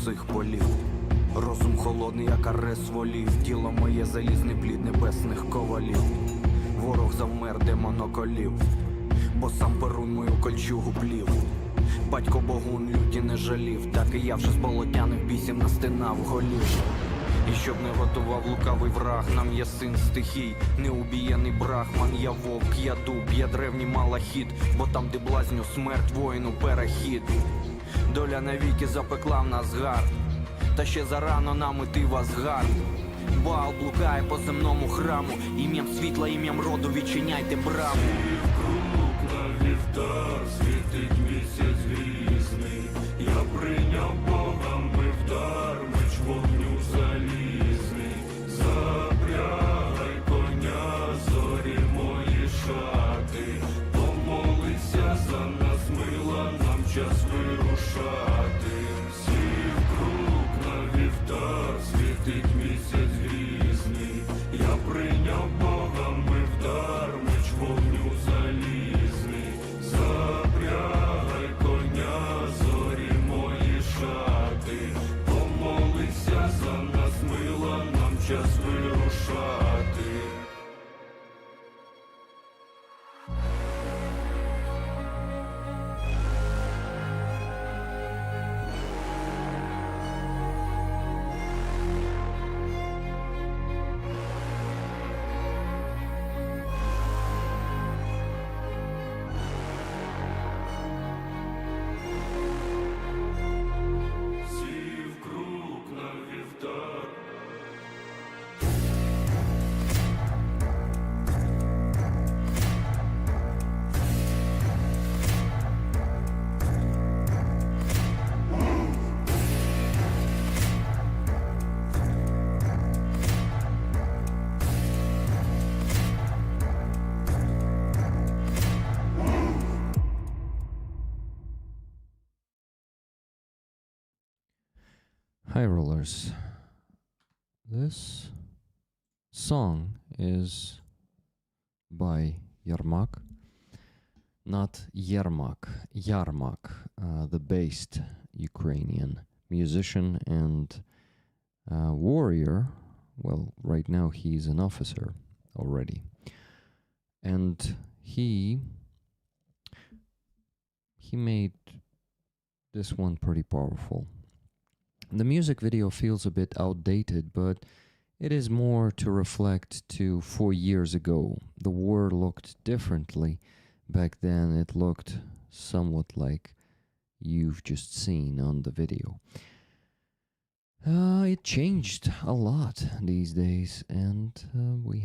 цих полів. Розум холодний, як арес волів, тіло моє залізний плід небесних ковалів. Ворог завмер, де моноколів, бо сам Перун мою кольчугу плів. Батько Богун люті не жалів, так і я вже з болотяних бісів настинав голів. І щоб не готував лукавий враг, нам є син стихій, неубієний брахман. Я вовк, я дуб, я древній малахіт, бо там, де блазню смерть, воїну перехід. Доля навіки запекла в нас гард, та ще зарано нам іти в Асгард. Баал блукає по земному храму, ім'ям світла, ім'ям роду відчиняйте браму. Круг на вівтар, світить місяць грізний. Я прийняв богами вдар, меч вогню залізний. Запрягай коня, зорі мої шати. Помолися за нас, мила, нам час вирушати. Сів круг на вівтар, світить місяць грізний. Я прийняв богами вдар, меч вогню залізний. Запрягай коня, зорі мої шати. Помолися за нас, мила, нам час вирушати. Сів круг на вівтар. Hi rollers. This song is by Yermak, not Yermak, Yarmak, the based Ukrainian musician and warrior. Well, right now he's an officer already. And he made this one pretty powerful. The music video feels a bit outdated, but it is more to reflect to 4 years ago. The war looked differently. Back then it looked somewhat like you've just seen on the video. It changed a lot these days, and we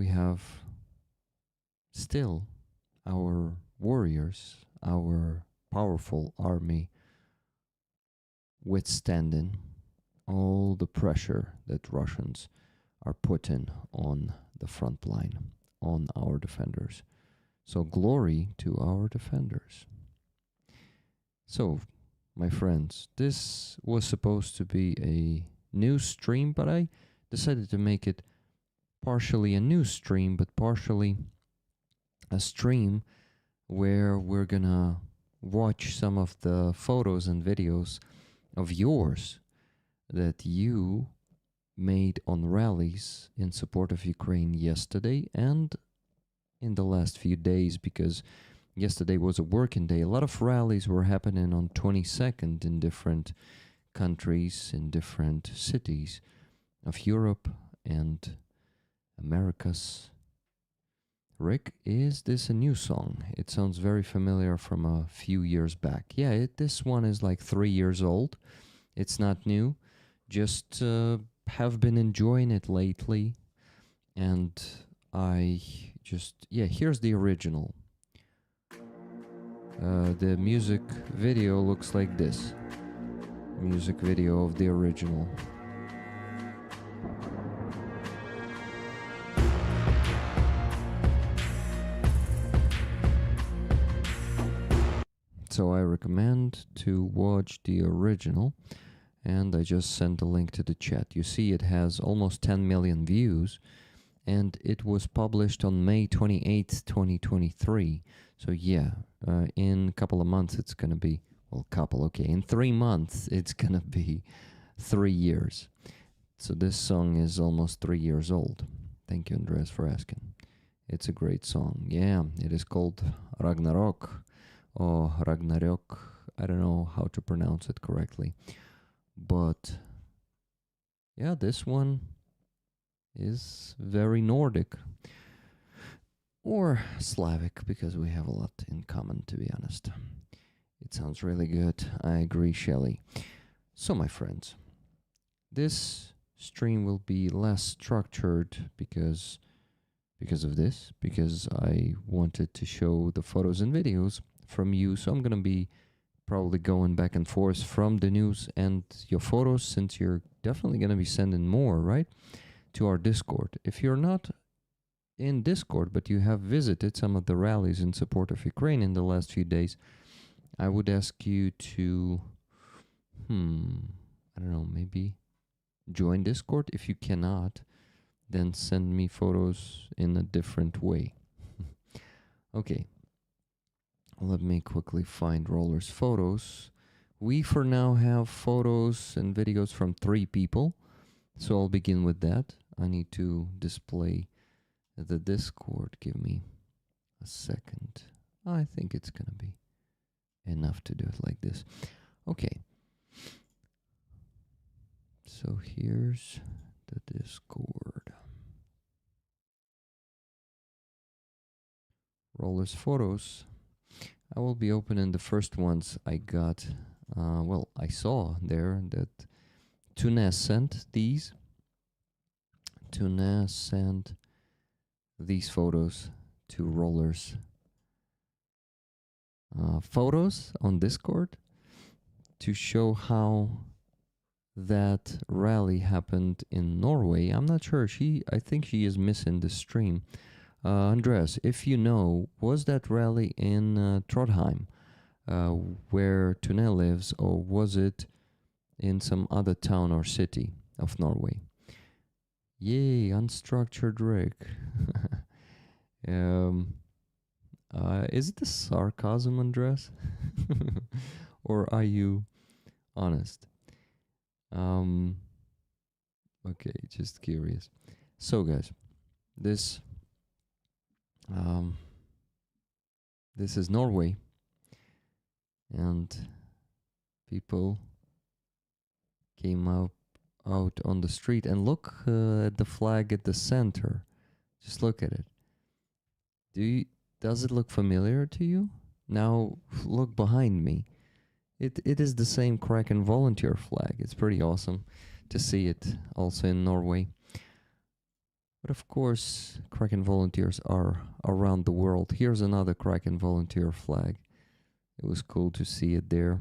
have still our warriors, our powerful army, withstanding all the pressure that Russians are putting on the front line, on our defenders. So glory to our defenders. So, my friends, this was supposed to be a news stream, but I decided to make it partially a news stream, but partially a stream where we're gonna watch some of the photos and videos of yours that you made on rallies in support of Ukraine yesterday and in the last few days, because yesterday was a working day. A lot of rallies were happening on 22nd in different countries, in different cities of Europe and Americas. Rick, is this a new song? It sounds very familiar from a few years back. Yeah, this one is like 3 years old. It's not new. Just have been enjoying it lately. And here's the original. The music video looks like this. Music video of the original. So I recommend to watch the original, and I just sent a link to the chat. You see it has almost 10 million views, and it was published on May 28th, 2023. So yeah, in a couple of months it's gonna be Well, couple, okay. In 3 months, it's gonna be 3 years. So this song is almost 3 years old. Thank you, Andreas, for asking. It's a great song. Yeah, it is called Ragnarok or Ragnarok. I don't know how to pronounce it correctly. But yeah, this one is very Nordic or Slavic because we have a lot in common, to be honest. It sounds really good. I agree, Shelley. So, my friends, this stream will be less structured because of this, because I wanted to show the photos and videos from you. So I'm gonna be probably going back and forth from the news and your photos, since you're definitely gonna be sending more, right, to our Discord. If you're not in Discord but you have visited some of the rallies in support of Ukraine in the last few days, I would ask you to I don't know, maybe join Discord. If you cannot, then send me photos in a different way. Okay, let me quickly find Roller's photos. We for now have photos and videos from 3 people, so I'll begin with that. I need to display the Discord. Give me a second. I think it's gonna be enough to do it like this. Okay, so here's the Discord. Roller's photos. I will be opening the first ones I got. Well, I saw there that Tuna sent these. Tuna sent these photos to Roller's photos on Discord to show how that rally happened in Norway. I'm not sure. I think she is missing the stream. Andreas, if you know, was that rally in Trondheim, where Tune lives, or was it in some other town or city of Norway? Yay, unstructured Rick. Is it a sarcasm, Andreas? Or are you honest? Okay, just curious. So guys, this is Norway, and people came out on the street, and look at the flag at the center. Just look at it. Does it look familiar to you? Now look behind me. It is the same Kraken volunteer flag. It's pretty awesome to see it also in Norway. But of course, Kraken volunteers are around the world. Here's another Kraken volunteer flag. It was cool to see it there.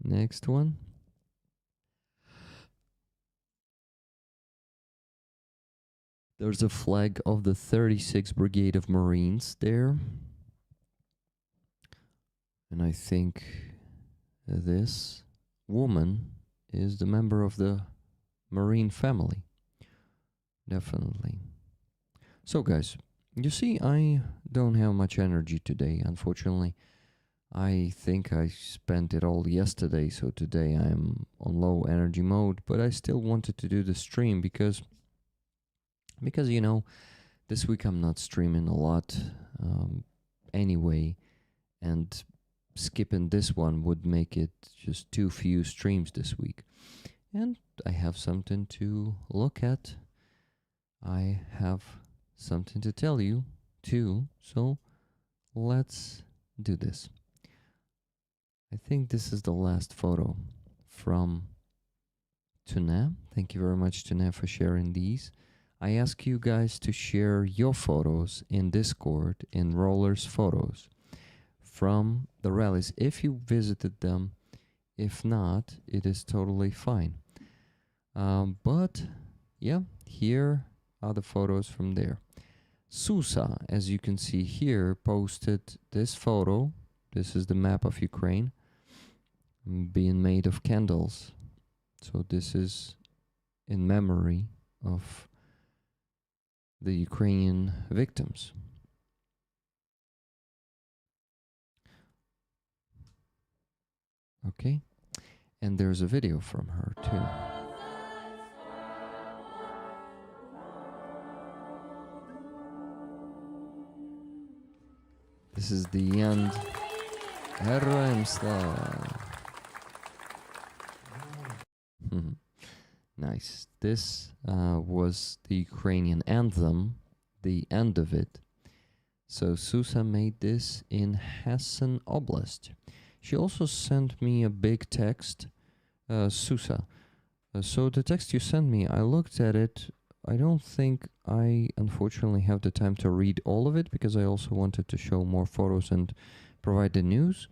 Next one. There's a flag of the 36th Brigade of Marines there. And I think this woman is the member of the Marine family. Definitely. So guys, you see, I don't have much energy today, unfortunately. I think I spent it all yesterday, so today I'm on low energy mode, but I still wanted to do the stream because you know, this week I'm not streaming a lot anyway, and skipping this one would make it just too few streams this week. And I have something to look at. I have something to tell you too, so let's do this. I think this is the last photo from Tuna. Thank you very much, Tuna, for sharing these. I ask you guys to share your photos in Discord in Roller's photos from the rallies if you visited them. If not, it is totally fine. But yeah, here are the photos from there. Susa, as you can see here, posted this photo. This is the map of Ukraine being made of candles. So this is in memory of the Ukrainian victims. Okay? And there's a video from her too. This is the end. Героям слава. Nice. This was the Ukrainian anthem, the end of it. So Susa made this in Kherson Oblast. She also sent me a big text, Susa. So the text you sent me, I looked at it. I don't think I unfortunately have the time to read all of it because I also wanted to show more photos and provide the news.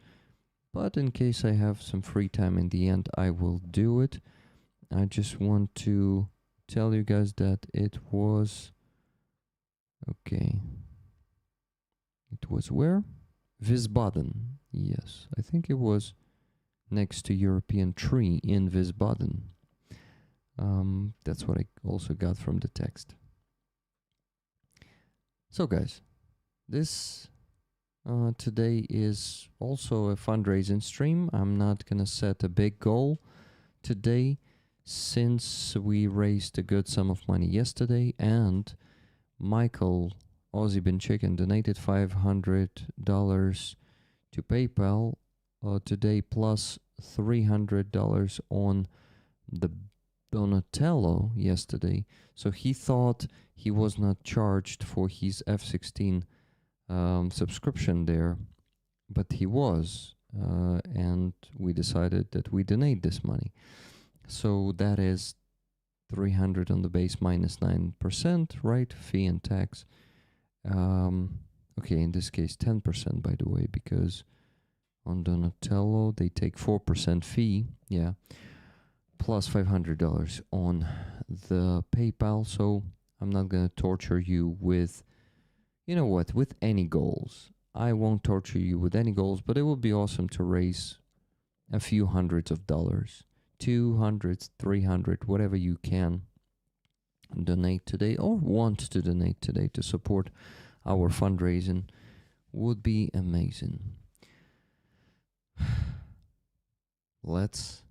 But in case I have some free time in the end, I will do it. I just want to tell you guys that it was... Okay. It was where? Wiesbaden. Yes, I think it was next to European Tree in Wiesbaden. That's what I also got from the text. So guys, this today is also a fundraising stream. I'm not gonna set a big goal today since we raised a good sum of money yesterday, and Michael Aussie Bin Chicken donated $500 to PayPal today, plus $300 on the Donatello yesterday. So he thought he was not charged for his F-16 subscription there, but he was, and we decided that we donate this money. So that is 300 on the base minus 9%, right? Fee and tax. Okay, in this case 10%, by the way, because on Donatello they take 4% fee, yeah, plus $500 on the PayPal. So I'm not gonna torture you with, you know what, with any goals. I won't torture you with any goals, but it would be awesome to raise a few hundreds of dollars, 200, 300, whatever you can donate today or want to donate today to support our fundraising would be amazing. Let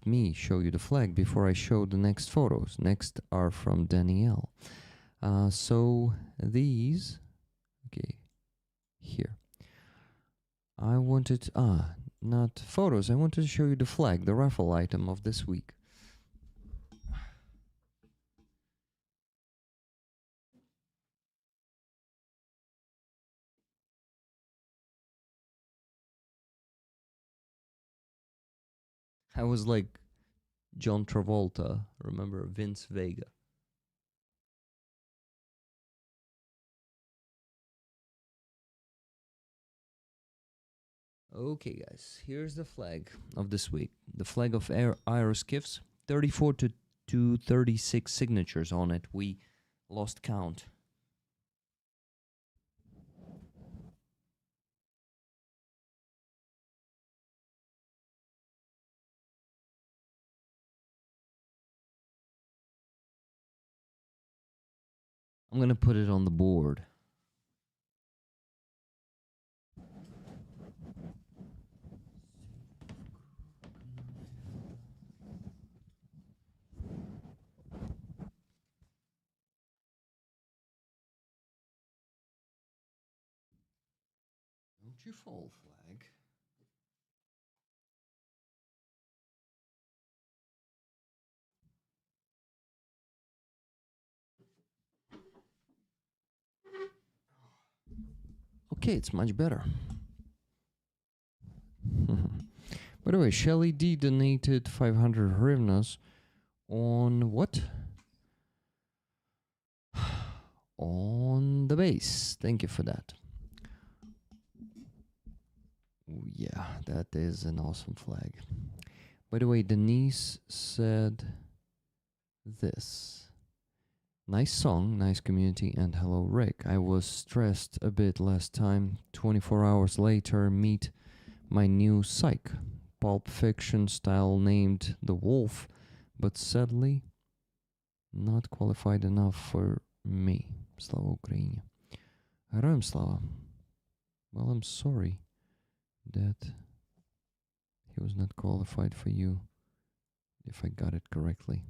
me show you the flag before I show the next photos. Next are from Danielle. So these, okay, here. I wanted, not photos, I wanted to show you the flag, the raffle item of this week. I was like John Travolta, remember Vince Vega. Okay guys, here's the flag of this week. The flag of Aeroskiffs, 34 to 36 signatures on it. We lost count. I'm gonna put it on the board. Don't you fall, flag. Okay, it's much better. By the way, Shelly D donated 500 hryvnias on what? On the base. Thank you for that. Yeah, that is an awesome flag. By the way, Denise said this. Nice song, nice community, and hello Rick. I was stressed a bit last time. 24 hours later, meet my new psych. Pulp Fiction style named The Wolf, but sadly not qualified enough for me. Slava Ukraini. Героям слава. Well, I'm sorry that he he was not qualified for you, if I got it correctly.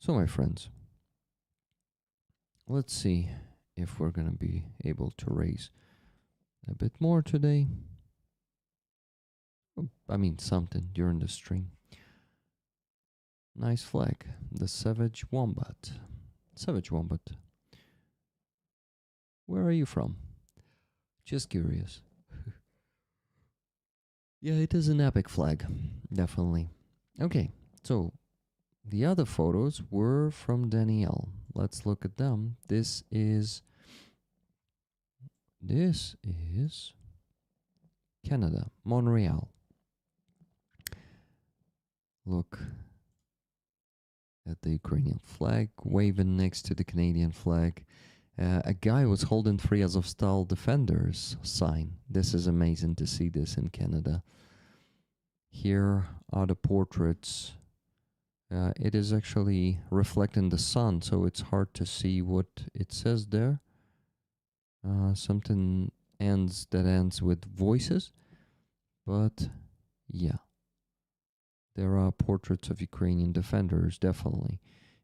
So, my friends, let's see if we're gonna be able to raise a bit more today. I mean, something during the stream. Nice flag, the Savage Wombat. Savage Wombat. Where are you from? Just curious. Yeah, it is an epic flag, definitely. Okay, so the other photos were from Danielle. Let's look at them. This is Canada, Montreal. Look at the Ukrainian flag waving next to the Canadian flag. A guy was holding Free Azovstal Defenders sign. This is amazing to see this in Canada. Here are the portraits. It is actually reflecting the sun, so it's hard to see what it says there. Something that ends with voices, but yeah. There are portraits of Ukrainian defenders, definitely.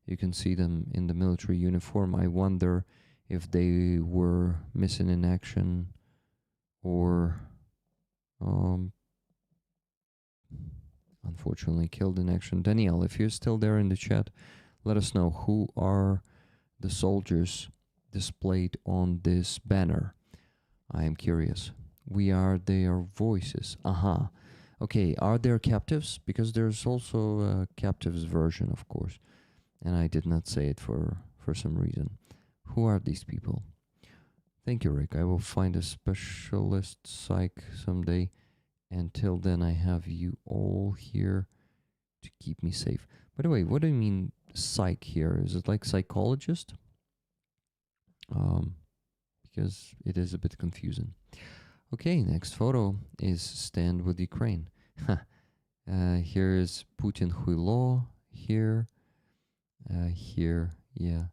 You can see them in the military uniform. I wonder if they were missing in action or unfortunately killed in action. Danielle, if you're still there in the chat, let us know who are the soldiers displayed on this banner. I am curious. We are their voices. Aha. Okay, are there captives? Because there's also a captives version, of course. And I did not say it for some reason. Who are these people? Thank you, Rick. I will find a specialist psych someday. Until then, I have you all here to keep me safe. By the way, what do you mean psych here? Is it like psychologist? Because it is a bit confusing. Okay, next photo is Stand with Ukraine. Here is Putin Huilo, here, yeah.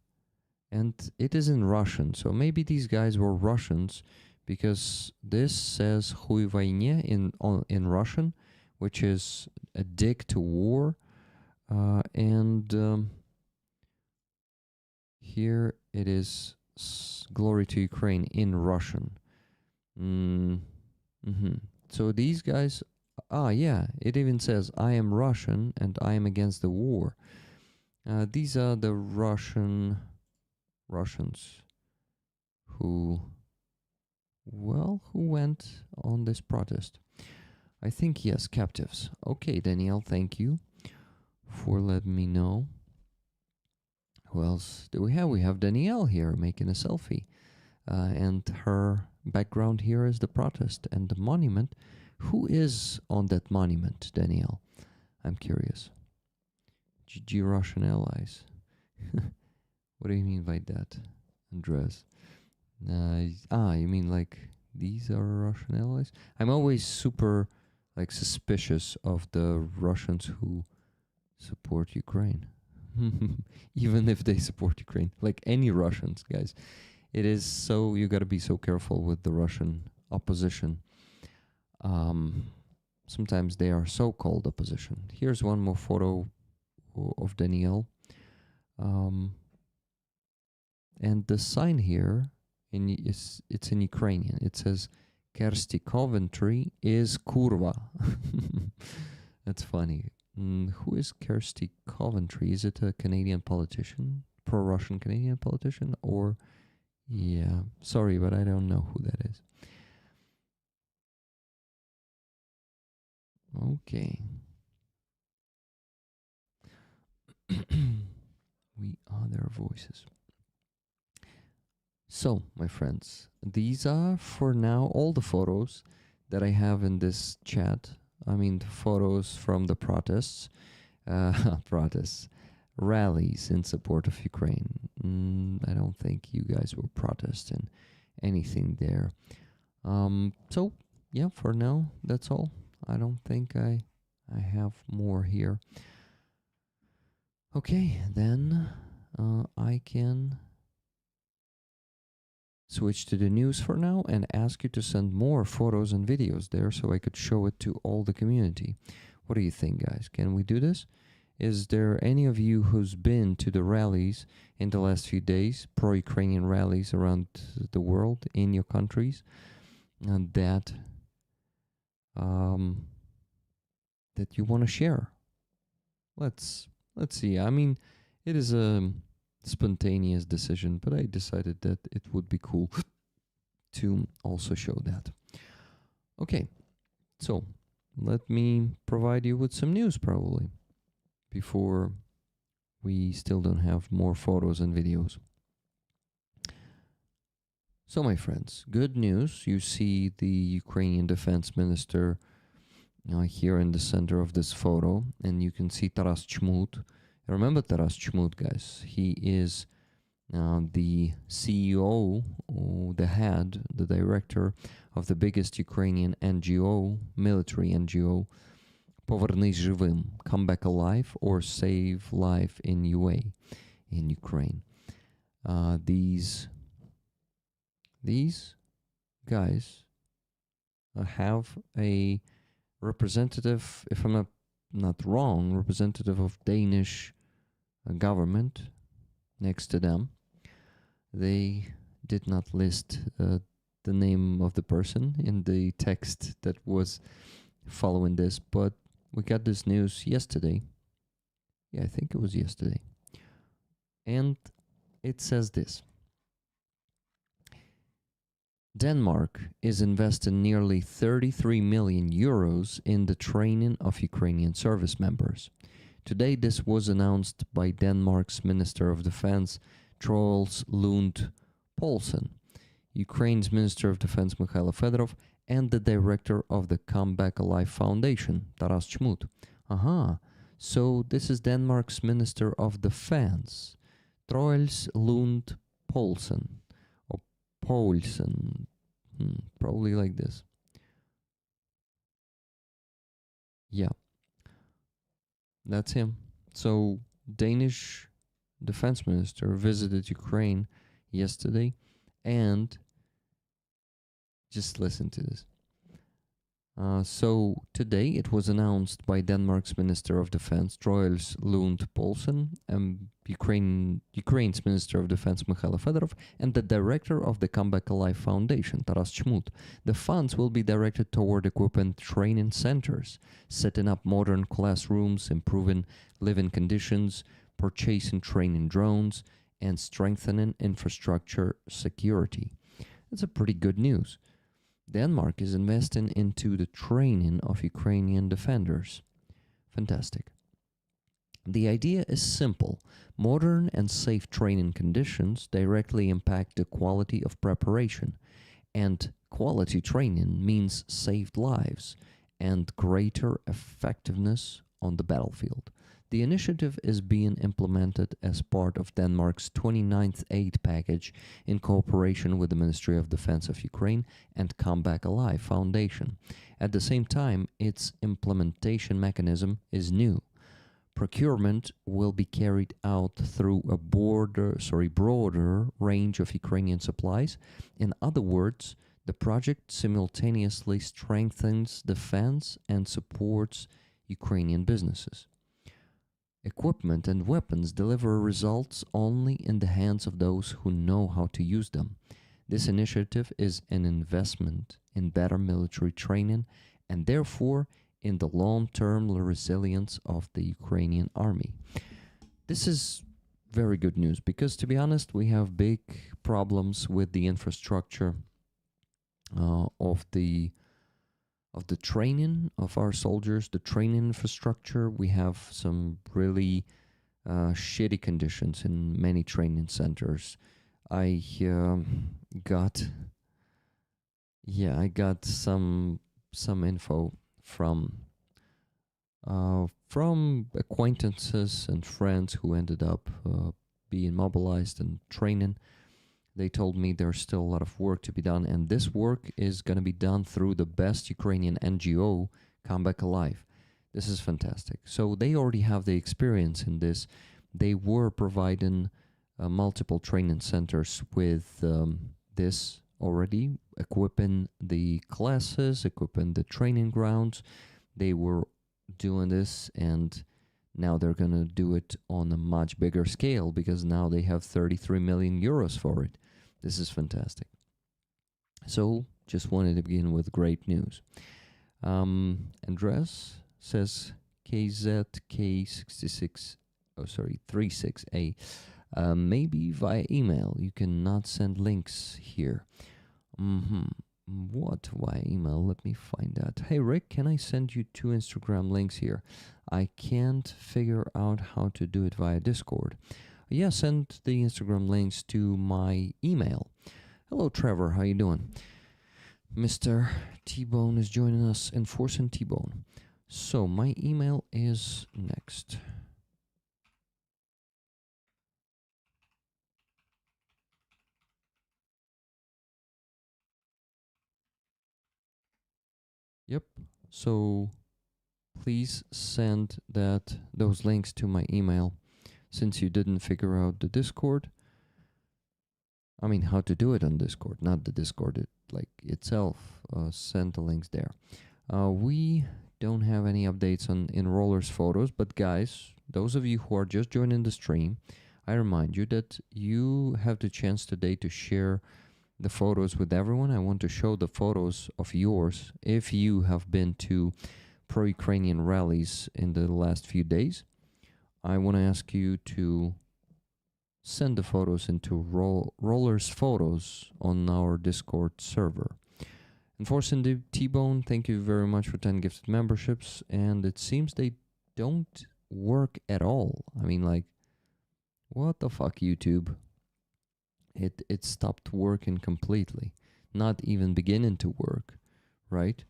And it is in Russian, so maybe these guys were Russians, because this says Хуй войне in Russian, which is a dig to war, and here it is Glory to Ukraine in Russian. So these guys, yeah, it even says I am Russian and I am against the war. These are the Russians who went on this protest. I think, yes, captives. Okay, Danielle, thank you for letting me know. Who else do we have? We have Danielle here making a selfie. And her background here is the protest and the monument. Who is on that monument, Danielle? I'm curious. GG Russian allies. What do you mean by that, Andres? You mean like these are Russian allies? I'm always super like suspicious of the Russians who support Ukraine. Even if they support Ukraine. Like any Russians, guys. It is so, you got to be so careful with the Russian opposition. Sometimes they are so-called opposition. Here's one more photo of Danielle. And the sign here, it's in Ukrainian. It says, Kersti Coventry is kurva. That's funny. Who is Kersti Coventry? Is it a Canadian politician? Pro-Russian Canadian politician? Or... yeah, sorry, but I don't know who that is. Okay. We are their voices. So, my friends, these are for now all the photos that I have in this chat. I mean, the photos from the protests, rallies in support of Ukraine. I don't think you guys were protesting anything there. So, yeah, for now, that's all. I don't think I have more here. Okay, then I can switch to the news for now and ask you to send more photos and videos there so I could show it to all the community. What do you think, guys? Can we do this? Is there any of you who's been to the rallies in the last few days, pro-Ukrainian rallies around the world in your countries, and that you want to share? Let's see. I mean, it is a spontaneous decision, but I decided that it would be cool to also show that. Okay, so let me provide you with some news probably before we still don't have more photos and videos. So my friends, good news. You see the Ukrainian defense minister here in the center of this photo, and you can see Taras Chmut. Remember Taras Chmut, guys. He is the CEO, or the head, the director of the biggest Ukrainian NGO, military NGO, Повернись живим, Come Back Alive, or Save Life in UA, in Ukraine. These guys have a representative, if I'm not wrong, representative of Danish government next to them. They did not list the name of the person in the text that was following this, but we got this news yesterday. Yeah, I think it was yesterday. And it says this. Denmark is investing nearly 33 million euros in the training of Ukrainian service members. Today, this was announced by Denmark's Minister of Defense, Troels Lund Poulsen, Ukraine's Minister of Defense, Mikhailo Fedorov, and the director of the Come Back Alive Foundation, Taras Chmut. So this is Denmark's Minister of Defense, Troels Lund Poulsen. Poulsen, probably like this. Yeah, that's him. So Danish defense minister visited Ukraine yesterday, and just listen to this. So today it was announced by Denmark's Minister of Defense, Troels Lund Poulsen, and Ukraine's Minister of Defense, Mikhailo Fedorov, and the director of the Come Back Alive Foundation, Taras Chmut. The funds will be directed toward equipping training centers, setting up modern classrooms, improving living conditions, purchasing training drones, and strengthening infrastructure security. That's a pretty good news. Denmark is investing into the training of Ukrainian defenders. Fantastic. The idea is simple. Modern and safe training conditions directly impact the quality of preparation, and quality training means saved lives and greater effectiveness on the battlefield. The initiative is being implemented as part of Denmark's 29th aid package in cooperation with the Ministry of Defense of Ukraine and Come Back Alive Foundation. At the same time, its implementation mechanism is new. Procurement will be carried out through a broader range of Ukrainian supplies. In other words, the project simultaneously strengthens defense and supports Ukrainian businesses. Equipment and weapons deliver results only in the hands of those who know how to use them. This initiative is an investment in better military training and therefore in the long-term resilience of the Ukrainian army. This is very good news because, to be honest, we have big problems with the infrastructure of the training of our soldiers, the training infrastructure. We have some really shitty conditions in many training centers. I got some info from acquaintances and friends who ended up being mobilized and training. They told me there's still a lot of work to be done, and this work is going to be done through the best Ukrainian NGO, Come Back Alive. This is fantastic. So they already have the experience in this. They were providing multiple training centers with this already, equipping the classes, equipping the training grounds. They were doing this, and now they're going to do it on a much bigger scale because now they have 33 million euros for it. This is fantastic. So, just wanted to begin with great news. Andres says KZK66, 36A. Maybe via email. You cannot send links here. What via email? Let me find that. Hey Rick, can I send you 2 Instagram links here? I can't figure out how to do it via Discord. Yeah, send the Instagram links to my email. Hello Trevor, how you doing? Mr. T-Bone is joining us, Enforcing T-Bone. So my email is next. Yep. So please send those links to my email since you didn't figure out the Discord. I mean, how to do it on Discord, not the Discord itself. Send the links there. We don't have any updates on enrollers photos, but guys, those of you who are just joining the stream, I remind you that you have the chance today to share the photos with everyone. I want to show the photos of yours if you have been to pro-Ukrainian rallies in the last few days. I want to ask you to send the photos into Rollers Photos on our Discord server. Enforcing the T-Bone, thank you very much for 10 gifted memberships, and it seems they don't work at all. I mean, like, what the fuck, YouTube? It stopped working completely. Not even beginning to work, right?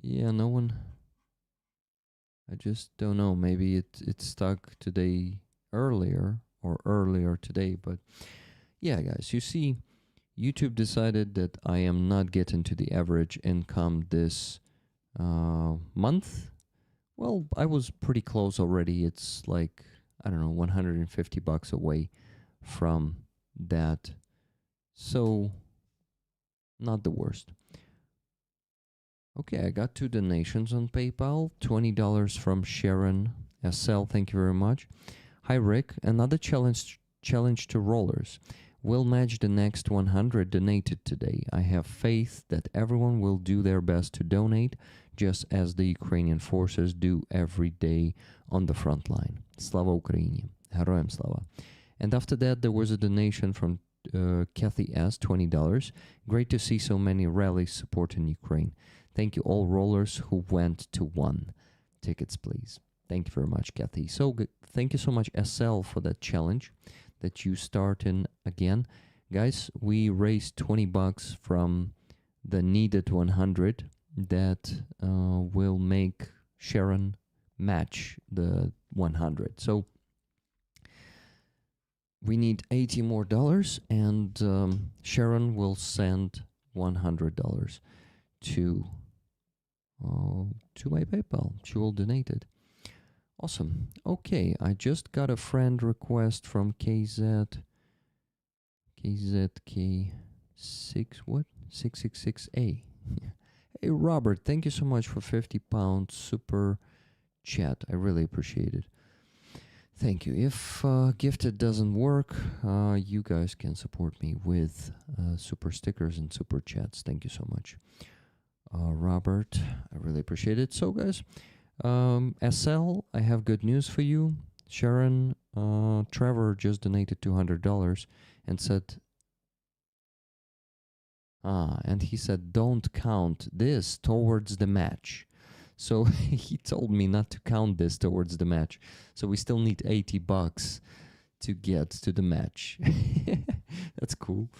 Yeah, no one... I just don't know. Maybe it stuck today earlier today, but yeah, guys, you see, YouTube decided that I am not getting to the average income this month. Well, I was pretty close already. It's like, I don't know, 150 bucks away from that. So, not the worst. Okay, I got 2 donations on PayPal. $20 from Sharon SL. Thank you very much. Hi, Rick. Another challenge to rollers. We'll match the next 100 donated today. I have faith that everyone will do their best to donate, just as the Ukrainian forces do every day on the front line. Slava Ukraini. Heroям slava. And after that, there was a donation from Kathy S., $20. Great to see so many rallies supporting Ukraine. Thank you all rollers who went to 1. Tickets, please. Thank you very much, Kathy. So thank you so much, SL, for that challenge that you starting again. Guys, we raised 20 bucks from the needed 100 that will make Sharon match the 100. So we need $80 more, and Sharon will send $100 to my PayPal. She will donate it. Awesome. Okay, I just got a friend request from KZK6 what? 666A. Hey Robert, thank you so much for £50 super chat. I really appreciate it. Thank you. If gifted doesn't work, you guys can support me with super stickers and super chats. Thank you so much. Robert, I really appreciate it. So guys, SL, I have good news for you. Sharon, Trevor just donated $200 and said, and he said, don't count this towards the match. So he told me not to count this towards the match. So we still need 80 bucks to get to the match. That's cool.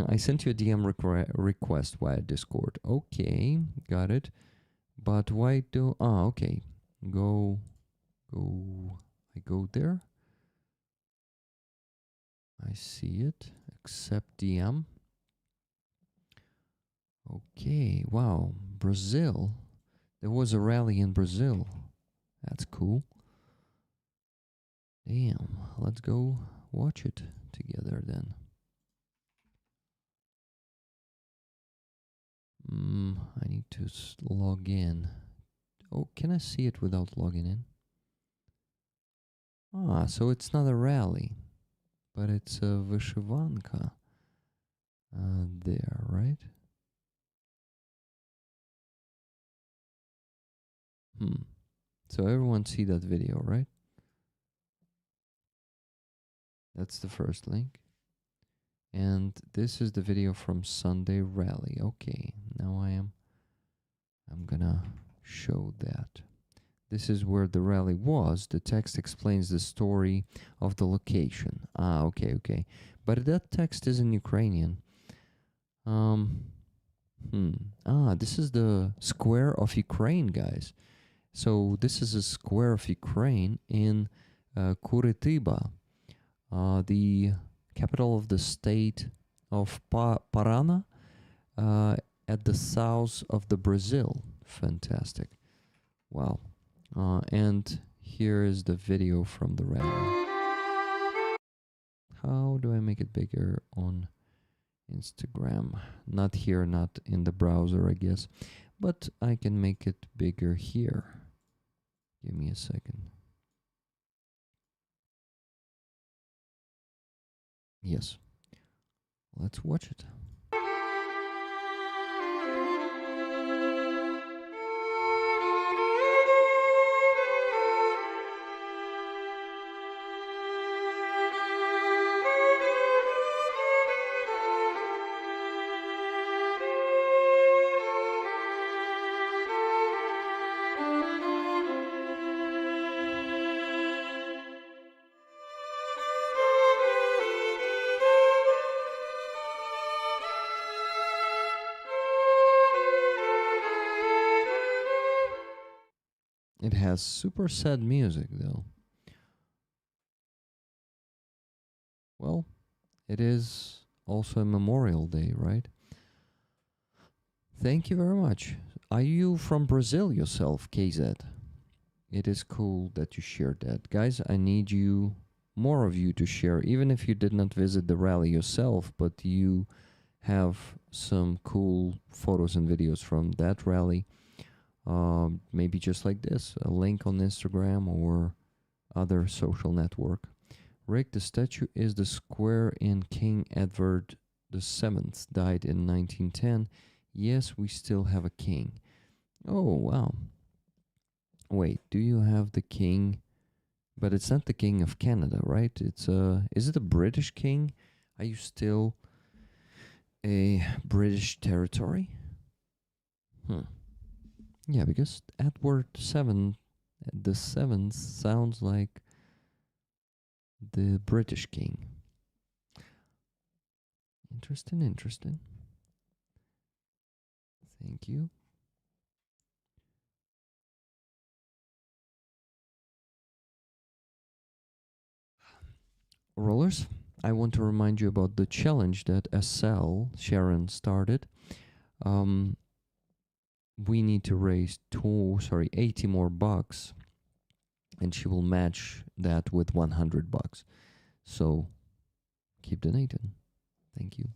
I sent you a DM request via Discord. Okay, got it. But why do... okay. I go there. I see it. Accept DM. Okay, wow. Brazil. There was a rally in Brazil. That's cool. Damn. Let's go watch it together then. I need to log in. Oh, can I see it without logging in? Ah, so it's not a rally, but it's a Vyshivanka. There, right? So everyone see that video, right? That's the first link. And this is the video from Sunday rally. Okay, now I'm gonna show that. This is where the rally was. The text explains the story of the location. Ah, okay. But that text is in Ukrainian. This is the square of Ukraine, guys. So this is a square of Ukraine in Curitiba, the capital of the state of Paraná, at the south of the Brazil. Fantastic. Wow. And here is the video from the rally. How do I make it bigger on Instagram? Not here, not in the browser, I guess. But I can make it bigger here. Give me a second. Yes. Let's watch it. It has super sad music, though. Well, it is also a Memorial Day, right? Thank you very much. Are you from Brazil yourself, KZ? It is cool that you shared that. Guys, I need you, more of you, to share, even if you did not visit the rally yourself, but you have some cool photos and videos from that rally. Maybe just like this, a link on Instagram or other social network. Rick, the statue is the square in King Edward VII, died in 1910. Yes, we still have a king. Oh, wow. Wait, do you have the king? But it's not the king of Canada, right? It's is it a British king? Are you still a British territory? Yeah, because Edward the seventh sounds like the British king. Interesting. Thank you. Rollers, I want to remind you about the challenge that SL Sharon started. We need to raise 80 more bucks, and she will match that with 100 bucks. So keep donating. Thank you.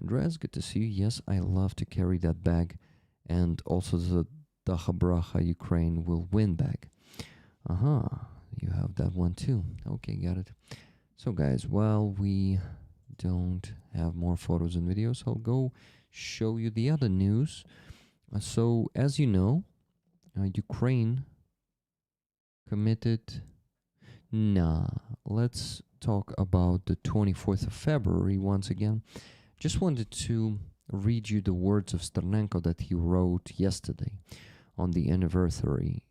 Andreas, good to see you. Yes, I love to carry that bag, and also the Dacha Ukraine will win bag. You have that one too. Okay, got it. So guys, while we don't have more photos and videos, I'll go show you the other news. So, as you know, Ukraine committed... let's talk about the 24th of February once again. Just wanted to read you the words of Sternenko that he wrote yesterday on the anniversary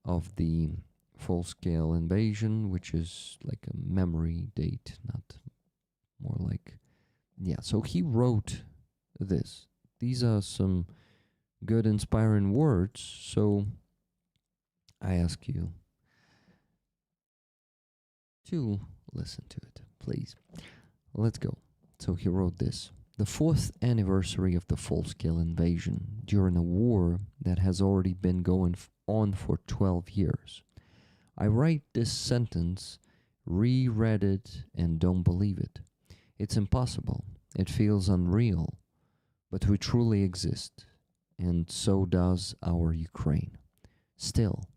of the full-scale invasion, which is like a memory date, not more like... Yeah, so he wrote this. These are some good, inspiring words, so I ask you to listen to it, please. Let's go. So he wrote this. The 4th anniversary of the full-scale invasion during a war that has already been going on for 12 years. I write this sentence, reread it, and don't believe it. It's impossible. It feels unreal, but we truly exist, and so does our Ukraine. Still,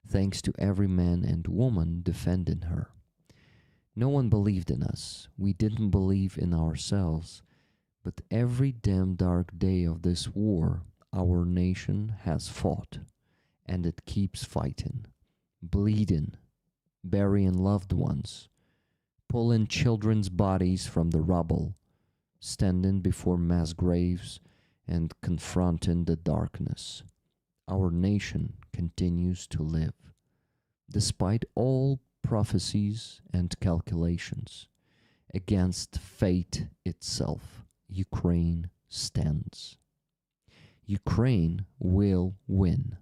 thanks to every man and woman defending her. No one believed in us. We didn't believe in ourselves. But every damn dark day of this war, our nation has fought. And it keeps fighting, bleeding, burying loved ones, pulling children's bodies from the rubble, standing before mass graves, and confronting the darkness. Our nation continues to live. Despite all prophecies and calculations, against fate itself, Ukraine stands. Ukraine will win.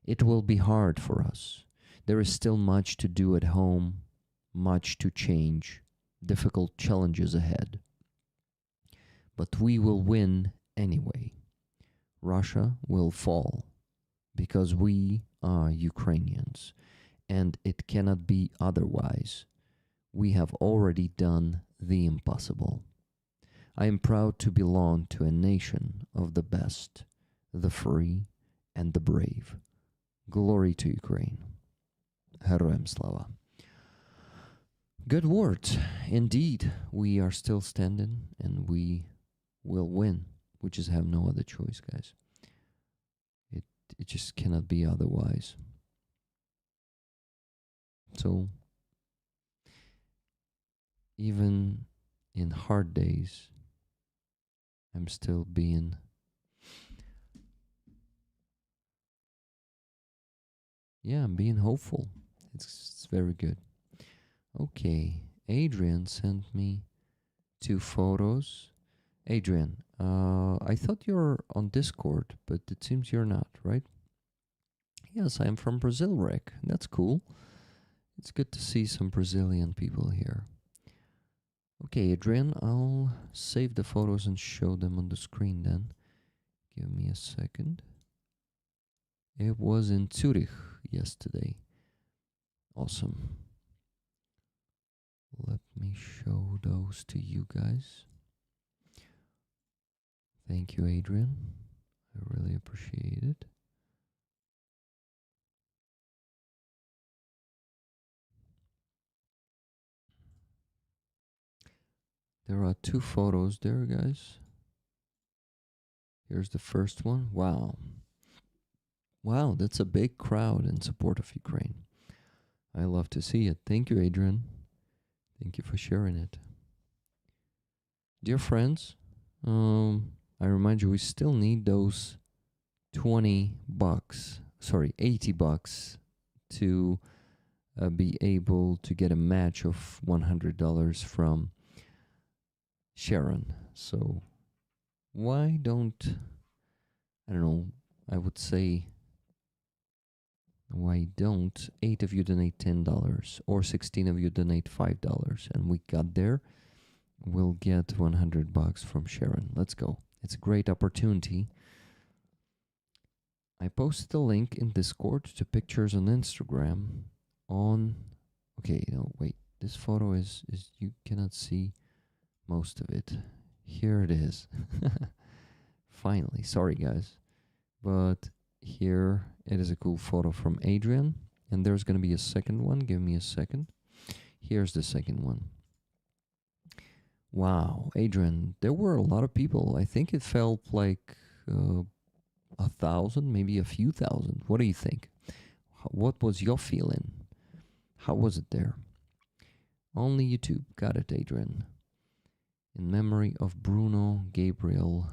It will be hard for us. There is still much to do at home, much to change, difficult challenges ahead. But we will win anyway. Russia will fall because we are Ukrainians, and it cannot be otherwise. We have already done the impossible. I am proud to belong to a nation of the best, the free, and the brave. Glory to Ukraine. Героям слава. Good words. Indeed, we are still standing and we will win. We just have no other choice, guys. It just cannot be otherwise. So, even in hard days, I'm still being I'm being hopeful. It's very good. Okay, Adrian sent me 2 photos. Adrian, I thought you're on Discord, but it seems you're not, right? Yes, I'm from Brazil, Rick. That's cool. It's good to see some Brazilian people here. Okay, Adrian, I'll save the photos and show them on the screen then. Give me a second. It was in Zurich yesterday. Awesome. Let me show those to you guys. Thank you, Adrian. I really appreciate it. There are 2 photos there, guys. Here's the first one. Wow. Wow, that's a big crowd in support of Ukraine. I love to see it. Thank you, Adrian. Thank you for sharing it. Dear friends, I remind you, we still need those $80 to be able to get a match of $100 from Sharon. So why don't, I would say, why don't 8 of you donate $10 or 16 of you donate $5 and we got there, we'll get $100 from Sharon. Let's go. It's a great opportunity. I posted a link in Discord to pictures on Instagram on, okay, no, wait, this photo is you cannot see most of it. Here it is. Finally, sorry guys, but here it is a cool photo from Adrian, and there's going to be a second one. Give me a second. Here's the second one. Wow, Adrian, there were a lot of people. I think it felt like 1,000, maybe a few thousand. What do you think? What was your feeling? How was it there? Only YouTube. Got it, Adrian. In memory of Bruno Gabriel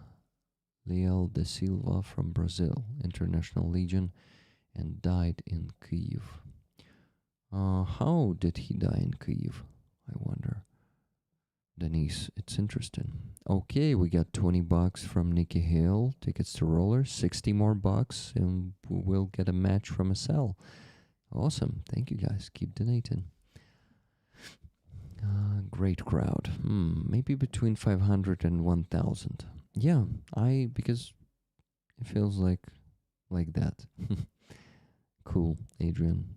Leal de Silva from Brazil, International Legion, and died in Kyiv. How did he die in Kyiv? I wonder. Denise, it's interesting. Okay, we got $20 from Nikki Hill, tickets to roller, 60 more bucks, and we'll get a match from a cell. Awesome. Thank you guys. Keep donating. Great crowd. Maybe between 500 and 1,000. Yeah, because it feels like that. Cool, Adrian.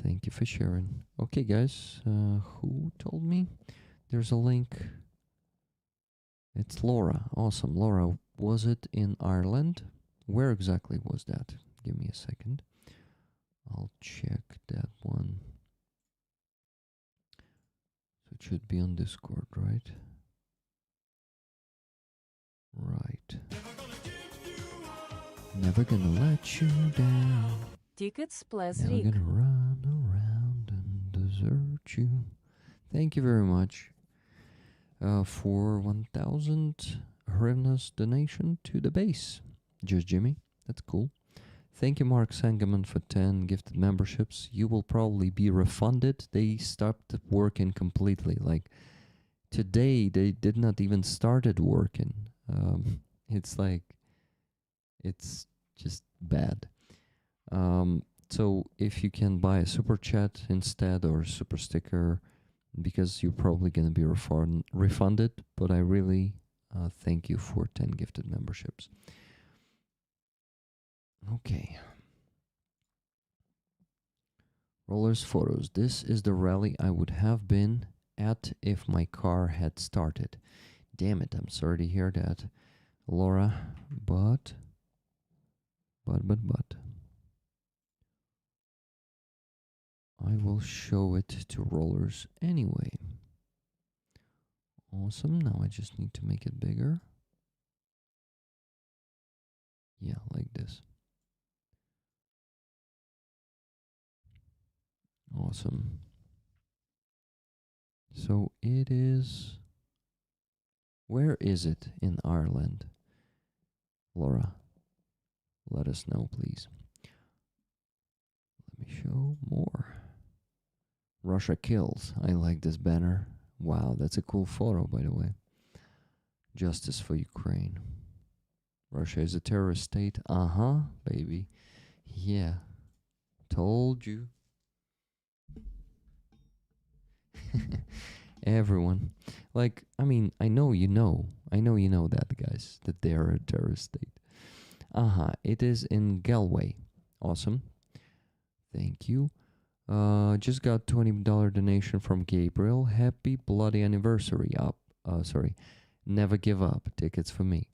Thank you for sharing. Okay, guys, who told me? There's a link It's Laura. Awesome. Laura, was it in Ireland? Where exactly was that? Give me a second. I'll check that one. So it should be on Discord, right? Right. Never gonna let you down. Tickets plus Never Rick. gonna run around and desert you. Thank you very much for 1,000 hryvnias donation to the base. Just Jimmy. That's cool. Thank you, Mark Sangaman, for 10 gifted memberships. You will probably be refunded. They stopped working completely. Like, today, they did not even started working. It's like, it's just bad. So if you can buy a super chat instead or a super sticker, because you're probably going to be refunded, but I really thank you for 10 gifted memberships. Okay. Rollers photos. This is the rally I would have been at if my car had started. Damn it, I'm sorry to hear that, Laura, but I will show it to rollers anyway. Awesome. Now I just need to make it bigger. Yeah, like this. Awesome. So it is... Where is it in Ireland? Laura, let us know, please. Let me show more. Russia kills. I like this banner. Wow, that's a cool photo, by the way. Justice for Ukraine. Russia is a terrorist state. Uh-huh, baby. Yeah. Told you. Everyone. Like, I mean, I know you know that, guys, that they are a terrorist state. Uh-huh. It is in Galway. Awesome. Thank you. Just got $20 donation from Gabriel. Happy bloody anniversary. Never give up. Tickets for me.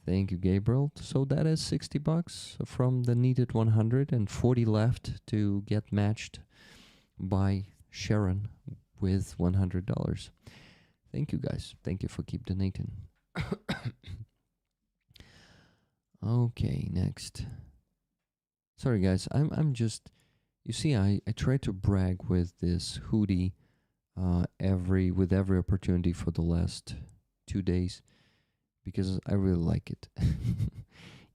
Thank you, Gabriel. So that is $60 from the needed 100 and 40 left to get matched by Sharon with $100. Thank you, guys. Thank you for keep donating. Okay, next. Sorry, guys. I'm just... You see, I try to brag with this hoodie with every opportunity for the last 2 days because I really like it.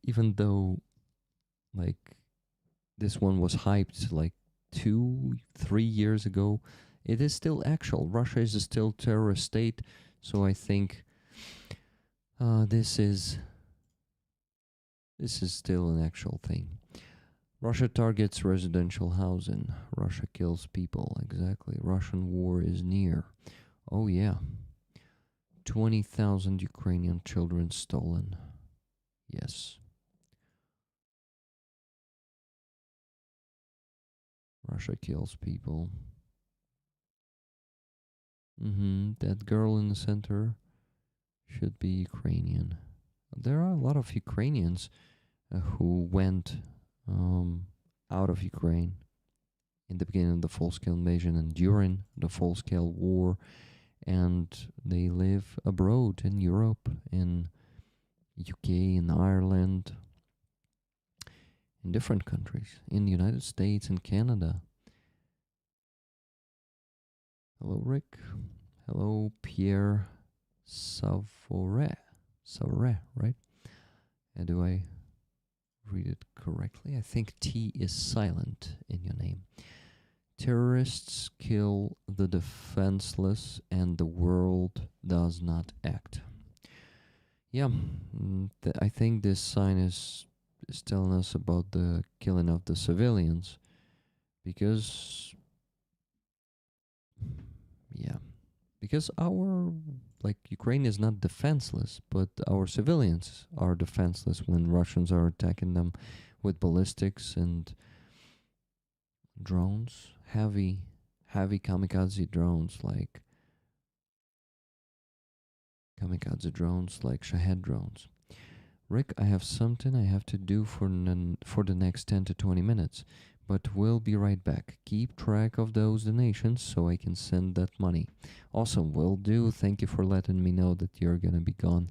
Even though, like, this one was hyped like 2-3 years ago, it is still actual. Russia is a still terrorist state, so I think this is still an actual thing. Russia targets residential housing. Russia kills people. Exactly. Russian war is near. Oh, yeah. 20,000 Ukrainian children stolen. Yes. Russia kills people. That girl in the center should be Ukrainian. There are a lot of Ukrainians who went out of Ukraine in the beginning of the full-scale invasion and during the full-scale war, and they live abroad in Europe, in UK, in Ireland, in different countries, in the United States and Canada. Hello, Rick. Hello, Pierre Savoret. Savoret, right? And do I read it correctly? I think T is silent in your name. Terrorists kill the defenseless and the world does not act. Yeah, I think this sign is telling us about the killing of the civilians because our, like, Ukraine is not defenseless, but our civilians are defenseless when Russians are attacking them with ballistics and drones, heavy kamikaze drones, like kamikaze drones like Shahed drones. Rick, I have something I have to do for the next 10 to 20 minutes, but we'll be right back. Keep track of those donations so I can send that money. Awesome, will do. Thank you for letting me know that you're gonna be gone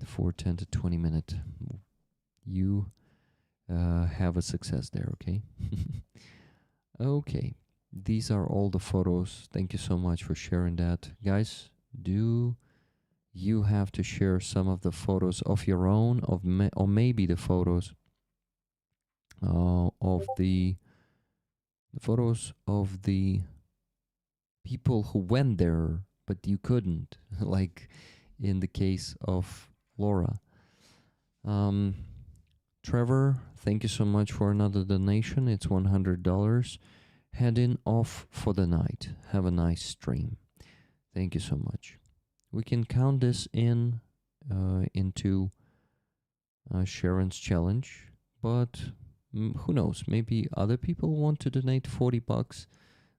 for 10 to 20 minutes. You have a success there, okay? Okay, these are all the photos. Thank you so much for sharing that. Guys, do you have to share some of the photos of your own, or maybe the photos of the photos of the people who went there, but you couldn't, like in the case of Laura. Trevor, thank you so much for another donation. It's $100. Heading off for the night. Have a nice stream. Thank you so much. We can count this in into Sharon's challenge, but who knows? Maybe other people want to donate $40.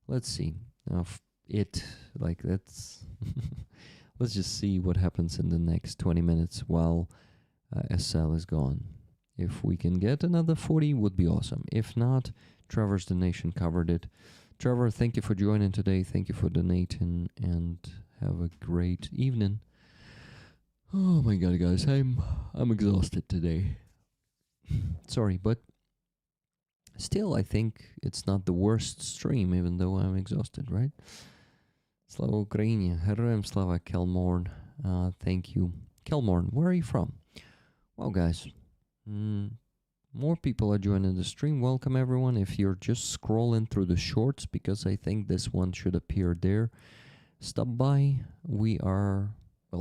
Let's see. Let's let's just see what happens in the next 20 minutes while SL is gone. If we can get another 40, would be awesome. If not, Trevor's donation covered it. Trevor, thank you for joining today. Thank you for donating, and have a great evening. Oh my god, guys, I'm exhausted today. Sorry, but still, I think it's not the worst stream, even though I'm exhausted, right? Slava Ukraini, Heroям Slava, Kelmorn. Thank you. Kelmorn, where are you from? Well, guys, more people are joining the stream. Welcome, everyone. If you're just scrolling through the shorts, because I think this one should appear there, stop by.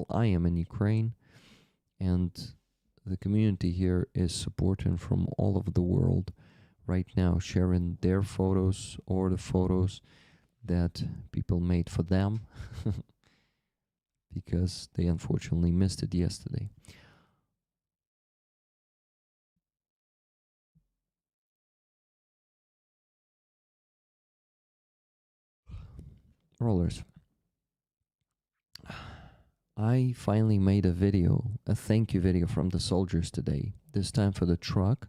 I am in Ukraine, and the community here is supporting from all over the world right now, sharing their photos or the photos that people made for them because they unfortunately missed it yesterday. Rollers. I finally made a thank you video from the soldiers today. This time for the truck,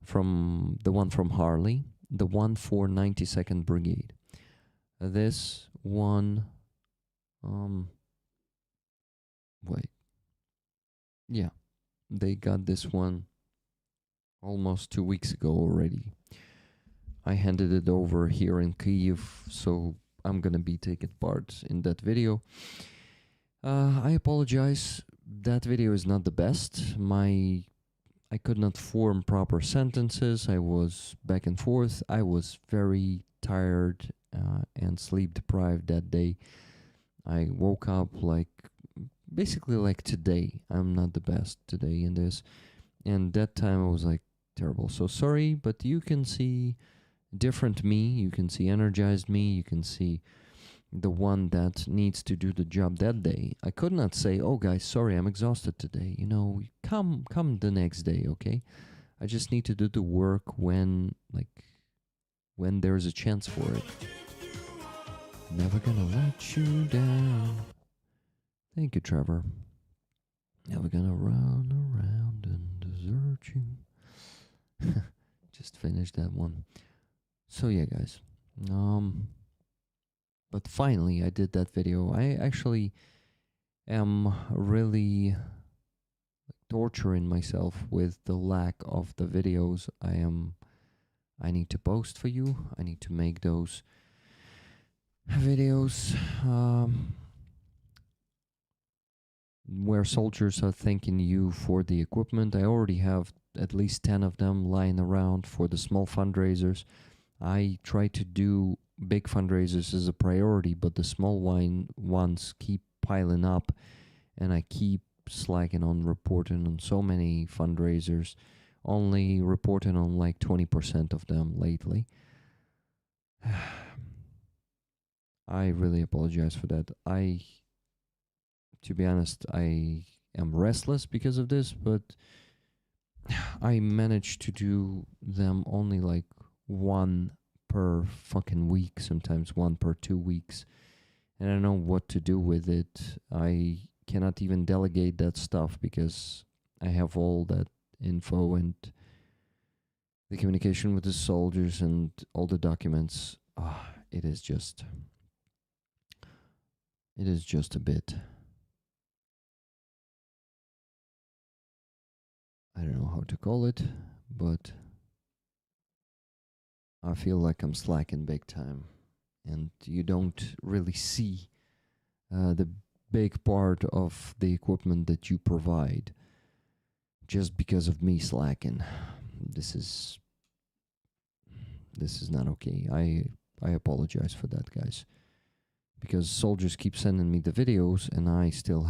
from the one from Harley, the one for 92nd Brigade. This one, they got this one almost 2 weeks ago already. I handed it over here in Kyiv, so I'm gonna be taking part in that video. I apologize, that video is not the best. I could not form proper sentences. I was back and forth. I was very tired and sleep deprived that day. I woke up basically like today. I'm not the best today in this. And that time I was like terrible. So sorry, but you can see different me. You can see energized me. You can see the one that needs to do the job that day. I could not say, oh guys, sorry, I'm exhausted today. Come the next day, okay? I just need to do the work when there's a chance for it. Never gonna let you down. Thank you, Trevor. Never gonna run around and desert you. Just finished that one. So yeah, guys. But finally, I did that video. I actually am really torturing myself with the lack of the videos I need to post for you. I need to make those videos where soldiers are thanking you for the equipment. I already have at least 10 of them lying around for the small fundraisers. I try to do big fundraisers as a priority, but the small ones keep piling up, and I keep slacking on reporting on so many fundraisers, only reporting on 20% of them lately. I really apologize for that. To be honest, I am restless because of this, but I managed to do them only one per fucking week, sometimes one per 2 weeks, and I don't know what to do with it. I cannot even delegate that stuff because I have all that info and the communication with the soldiers and all the documents. It is just a bit, I don't know how to call it, but I feel like I'm slacking big time, and you don't really see the big part of the equipment that you provide just because of me slacking. This is not okay. I apologize for that, guys, because soldiers keep sending me the videos and I still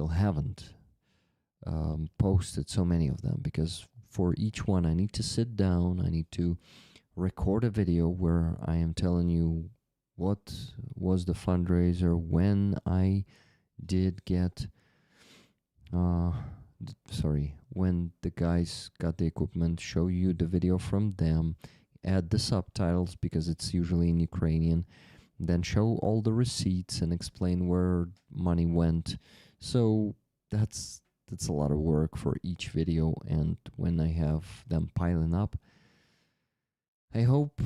haven't posted so many of them, because for each one I need to sit down, I need to record a video where I am telling you what was the fundraiser, when I did get when the guys got the equipment, show you the video from them, add the subtitles because it's usually in Ukrainian, then show all the receipts and explain where money went. So that's a lot of work for each video, and when I have them piling up, I hope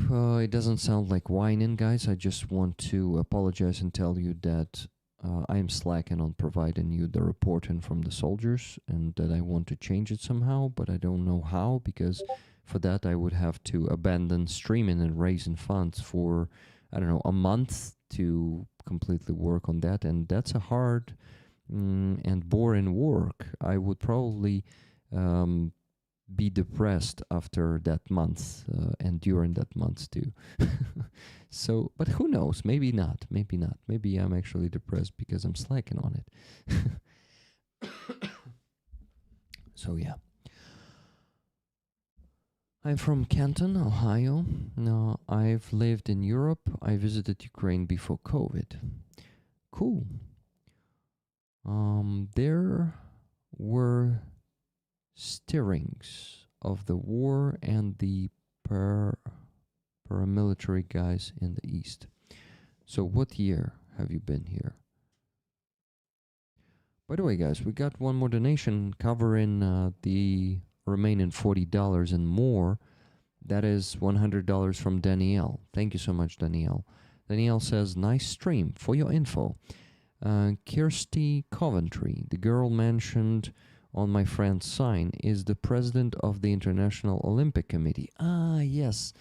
it doesn't sound like whining, guys. I just want to apologize and tell you that I am slacking on providing you the reporting from the soldiers, and that I want to change it somehow, but I don't know how, because for that I would have to abandon streaming and raising funds for, I don't know, a month to completely work on that, and that's a hard and boring work. I would probably be depressed after that month and during that month too. So, but who knows? Maybe not. Maybe not. Maybe I'm actually depressed because I'm slacking on it. So yeah. I'm from Canton, Ohio. Now, I've lived in Europe. I visited Ukraine before COVID. Cool. There were stirrings of the war and the paramilitary guys in the East. So what year have you been here? By the way, guys, we got one more donation covering the remaining $40 and more. That is $100 from Danielle. Thank you so much, Danielle. Danielle says, nice stream. For your info, Kirsty Coventry, the girl mentioned on my friend's sign, is the president of the International Olympic Committee. Ah, yes.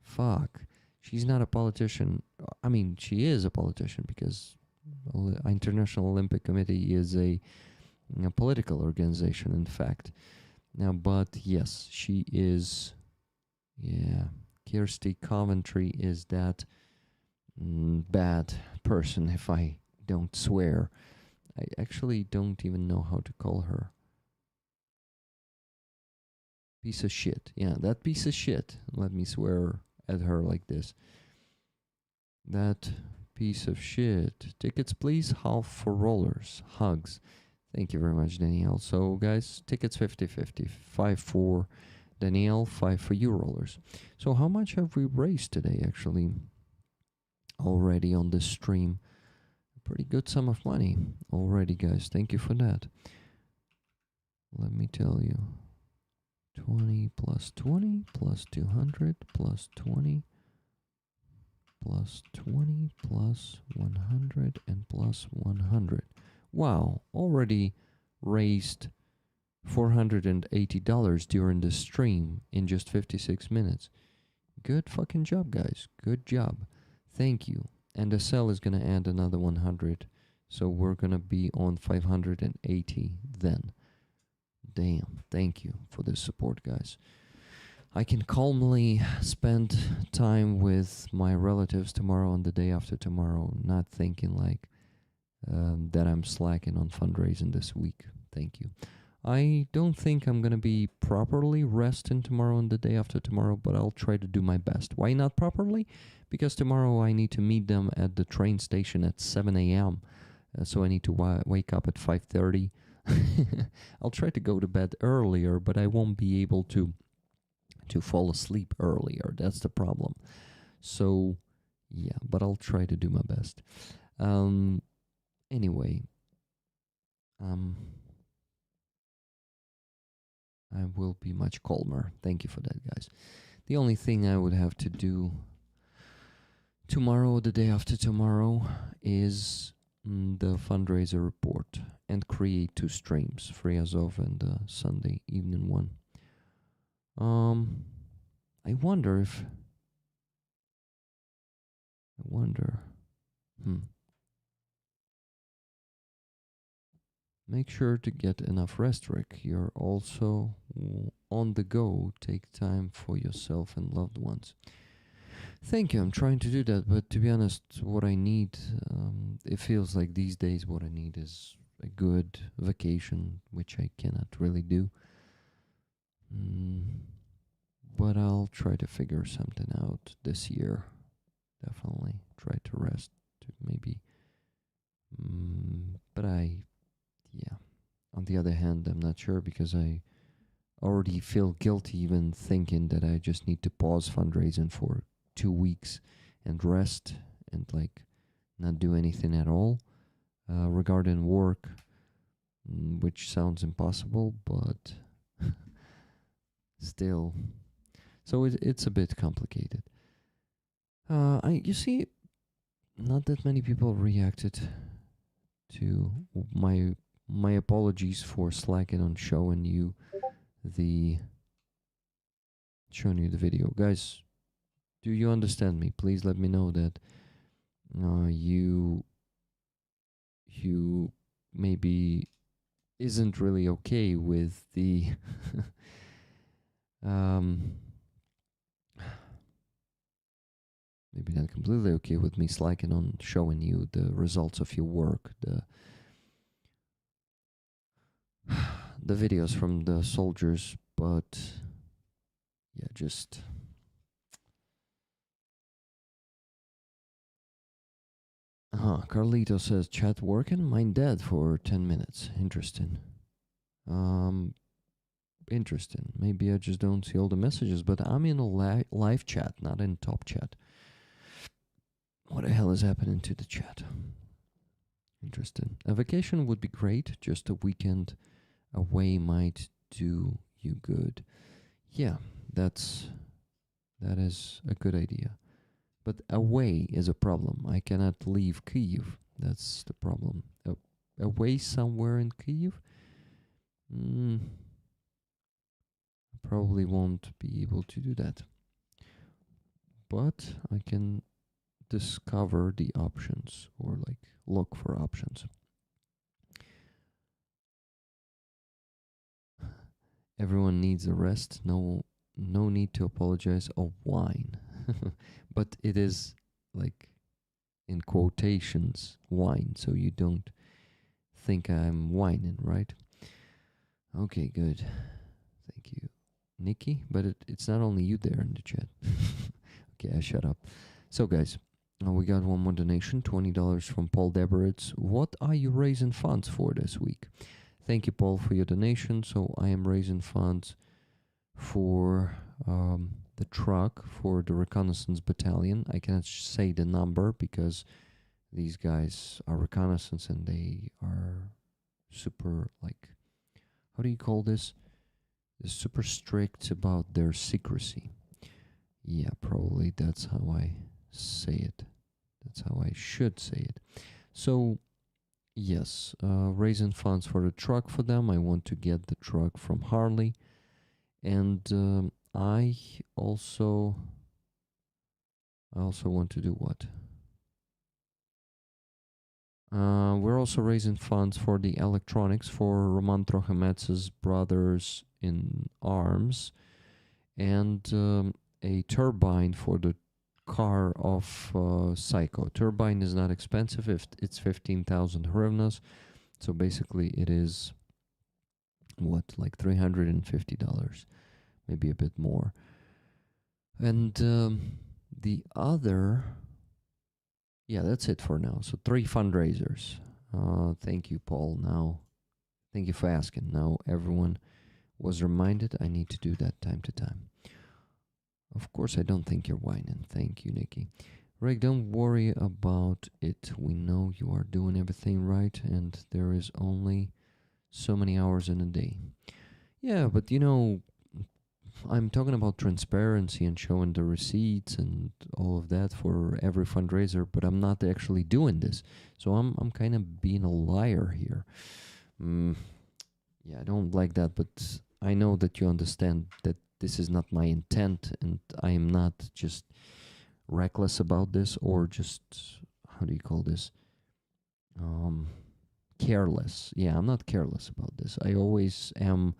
Fuck. She's not a politician. I mean, she is a politician because International Olympic Committee is a political organization, in fact. Now, but yes, she is. Yeah, Kirsty Coventry is that bad person, if I don't swear. I actually don't even know how to call her. Piece of shit. Yeah, that piece of shit. Let me swear at her like this. That piece of shit. Tickets, please. Half for rollers. Hugs. Thank you very much, Danielle. So, guys, tickets 50-50. 5 for Danielle, 5 for you rollers. So, how much have we raised today, actually, already on this stream? A pretty good sum of money already, guys. Thank you for that. Let me tell you. 20 plus 20 plus 200 plus 20 plus 20 plus 100 and plus 100. Wow, already raised $480 during the stream in just 56 minutes. Good fucking job, guys. Good job. Thank you. And the cell is going to add another 100. So we're going to be on 580 then. Damn, thank you for this support, guys. I can calmly spend time with my relatives tomorrow and the day after tomorrow, not thinking like that I'm slacking on fundraising this week. Thank you. I don't think I'm going to be properly resting tomorrow and the day after tomorrow, but I'll try to do my best. Why not properly? Because tomorrow I need to meet them at the train station at 7 a.m., so I need to wake up at 5:30. I'll try to go to bed earlier, but I won't be able to fall asleep earlier. That's the problem. So, yeah, but I'll try to do my best. Anyway, I will be much calmer. Thank you for that, guys. The only thing I would have to do tomorrow or the day after tomorrow is the fundraiser report and create 2 streams, Free Azov and the Sunday evening one. I wonder. Make sure to get enough rest, Rick. You're also on the go. Take time for yourself and loved ones. Thank you. I'm trying to do that, but to be honest, what I need, it feels like these days what I need is a good vacation, which I cannot really do. But I'll try to figure something out this year. Definitely try to rest, to maybe. But yeah. On the other hand, I'm not sure because I already feel guilty even thinking that I just need to pause fundraising for 2 weeks and rest and like not do anything at all regarding work, which sounds impossible, but still. So it's a bit complicated. You see, not that many people reacted to my apologies for slacking on showing you the video. Guys, do you understand me? Please let me know that you maybe isn't really okay with the maybe not completely okay with me slacking on showing you the results of your work, the videos from the soldiers, but yeah, just Carlito says chat working, mine dead for 10 minutes. Interesting. Interesting. Maybe I just don't see all the messages, but I'm in a live chat, not in top chat. What the hell is happening to the chat? Interesting. A vacation would be great. Just a weekend away might do you good. Yeah, that is a good idea. But away is a problem. I cannot leave Kyiv. That's the problem. Away somewhere in Kyiv? I probably won't be able to do that. But I can discover the options or like look for options. Everyone needs a rest. No need to apologize. Oh, wine. But it is like in quotations wine, so you don't think I'm whining, right? Okay, good. Thank you, Nikki. But it's not only you there in the chat. Okay, I shut up. So guys, we got one more donation, $20 from Paul Deberitz. What are you raising funds for this week? Thank you, Paul, for your donation. So I am raising funds for the truck for the reconnaissance battalion. I cannot say the number because these guys are reconnaissance and they are super, like, how do you call this? They're super strict about their secrecy. Yeah, probably that's how I say it. That's how I should say it. So, yes, raising funds for the truck for them. I want to get the truck from Harley. And I also want to do what? We're also raising funds for the electronics for Roman Trochemetz's brothers in arms and a turbine for the car of Psycho. Turbine is not expensive. If it's 15,000 hryvnias, so basically it is what, like $350, maybe a bit more. And the other, yeah, that's it for now. So 3 fundraisers. Thank you, Paul. Now, thank you for asking. Now everyone was reminded I need to do that time to time. Of course, I don't think you're whining. Thank you, Nikki. Rick, don't worry about it. We know you are doing everything right, and there is only so many hours in a day. Yeah, but you know, I'm talking about transparency and showing the receipts and all of that for every fundraiser, but I'm not actually doing this. So I'm kind of being a liar here. Mm, yeah, I don't like that, but I know that you understand that this is not my intent, and I am not just reckless about this or just, how do you call this? Um, Careless. Yeah, I'm not careless about this. I always am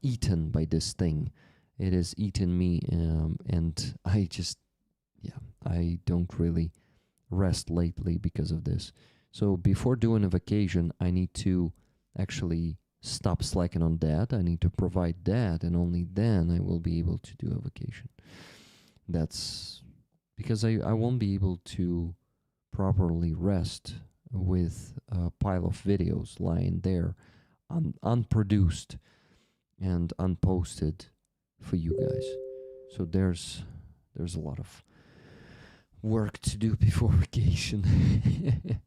eaten by this thing. It has eaten me, and I just, yeah, I don't really rest lately because of this. So before doing a vacation, I need to actually stop slacking on that. I need to provide that, and only then I will be able to do a vacation. That's because I won't be able to properly rest with a pile of videos lying there unproduced and unposted for you guys. So there's a lot of work to do before vacation.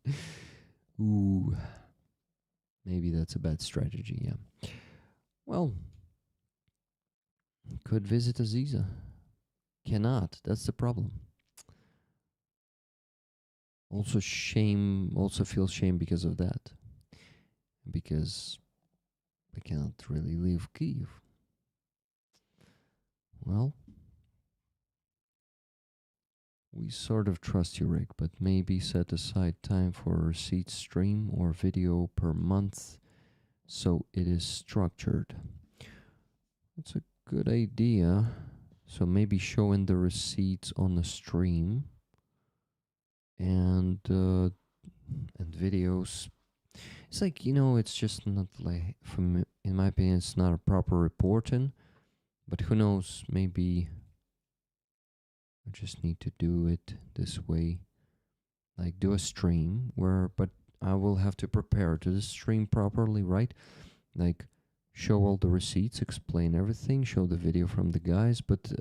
Ooh, maybe that's a bad strategy, yeah. Well, could visit Aziza. Cannot. That's the problem. Also feel shame because of that. Because I cannot really leave Kyiv. Well, we sort of trust you, Rick, but maybe set aside time for a receipt stream or video per month so it is structured. That's a good idea. So maybe showing the receipts on the stream and videos. It's like, you know, it's just not like, in my opinion, it's not a proper reporting. But who knows? Maybe I just need to do it this way, like do a stream where, but I will have to prepare to the stream properly, right? Like show all the receipts, explain everything, show the video from the guys, but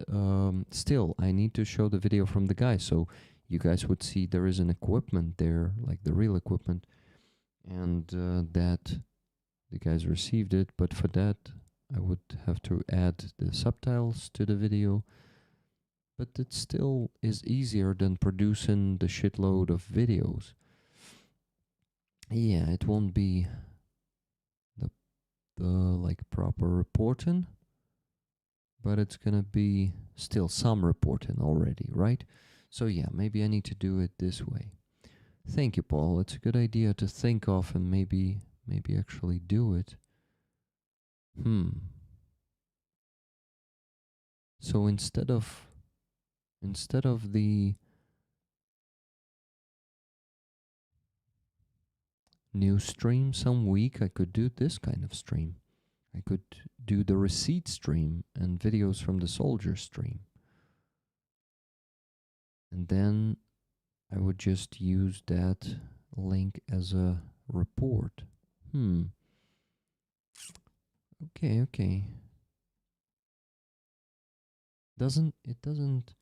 still I need to show the video from the guys so you guys would see there is an equipment there, like the real equipment, and that the guys received it. But for that I would have to add the subtitles to the video. But it still is easier than producing the shitload of videos. Yeah, it won't be the like proper reporting, but it's gonna be still some reporting already, right? So yeah, maybe I need to do it this way. Thank you, Paul. It's a good idea to think of and maybe actually do it. So instead of the new stream some week, I could do this kind of stream. I could do the receipt stream and videos from the soldier stream. And then I would just use that link as a report. Okay. It doesn't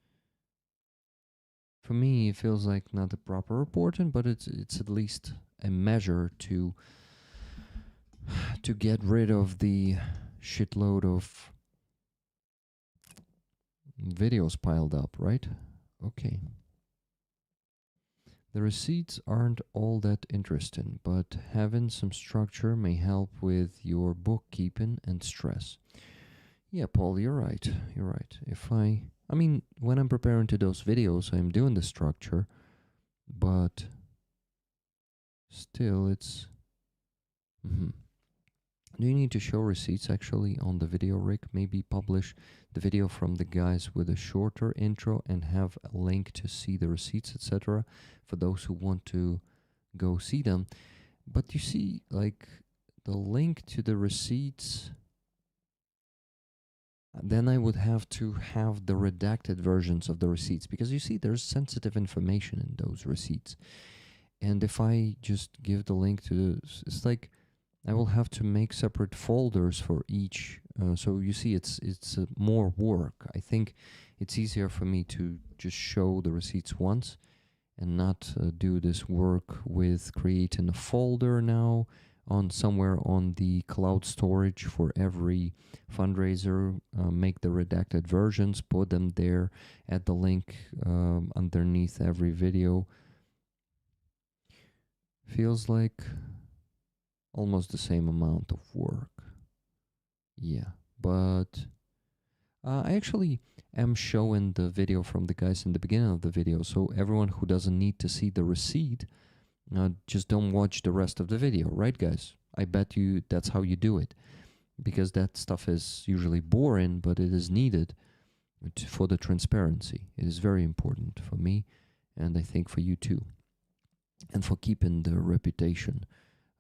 for me it feels like not a proper reporting, but it's at least a measure to get rid of the shitload of videos piled up, right? Okay. The receipts aren't all that interesting, but having some structure may help with your bookkeeping and stress. Yeah, Paul, you're right. You're right. I mean, when I'm preparing to those videos, I'm doing the structure, but still it's... Do you need to show receipts actually on the video, Rick? Maybe publish the video from the guys with a shorter intro and have a link to see the receipts, etc. for those who want to go see them. But you see, like, the link to the receipts, then I would have to have the redacted versions of the receipts, because you see there's sensitive information in those receipts. And if I just give the link to it's like I will have to make separate folders for each So you see, it's more work. I think it's easier for me to just show the receipts once and not do this work with creating a folder now on somewhere on the cloud storage for every fundraiser, make the redacted versions, put them there, add the link underneath every video. Feels like almost the same amount of work. Yeah, but I actually am showing the video from the guys in the beginning of the video, so everyone who doesn't need to see the receipt, just don't watch the rest of the video, right, guys? I bet you that's how you do it, because that stuff is usually boring, but it is needed for the transparency. It is very important for me, and I think for you too, and for keeping the reputation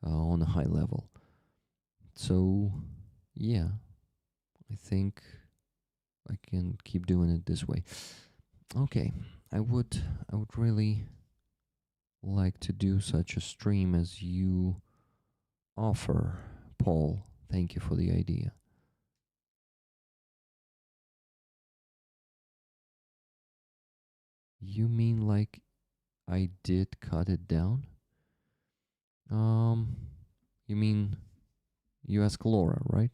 on a high level. So, yeah, I think I can keep doing it this way. Okay, I would really like to do such a stream as you offer, Paul. Thank you for the idea. You mean like I did cut it down? You mean you ask Laura, right?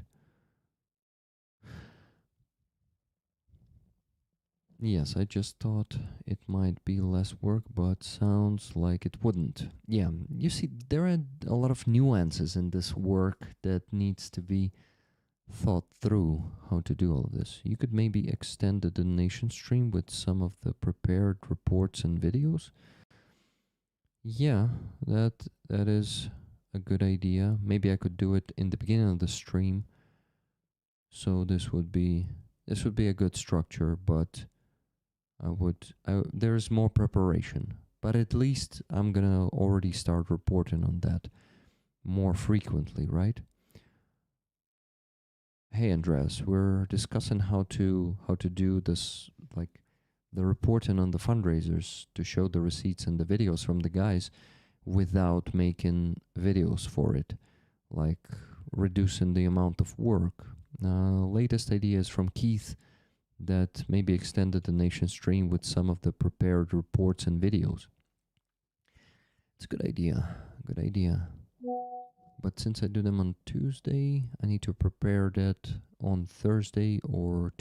Yes, I just thought it might be less work, but sounds like it wouldn't. Yeah, you see, there are a lot of nuances in this work that needs to be thought through how to do all of this. You could maybe extend the donation stream with some of the prepared reports and videos. Yeah, that is a good idea. Maybe I could do it in the beginning of the stream. So this would be a good structure, but there's more preparation, but at least I'm gonna already start reporting on that more frequently, right? Hey Andreas, we're discussing how to do this, like the reporting on the fundraisers to show the receipts and the videos from the guys without making videos for it, like reducing the amount of work. Latest idea is from Keith that maybe extended the nation stream with some of the prepared reports and videos. It's a good idea, good idea. But since I do them on Tuesday, I need to prepare that on Thursday or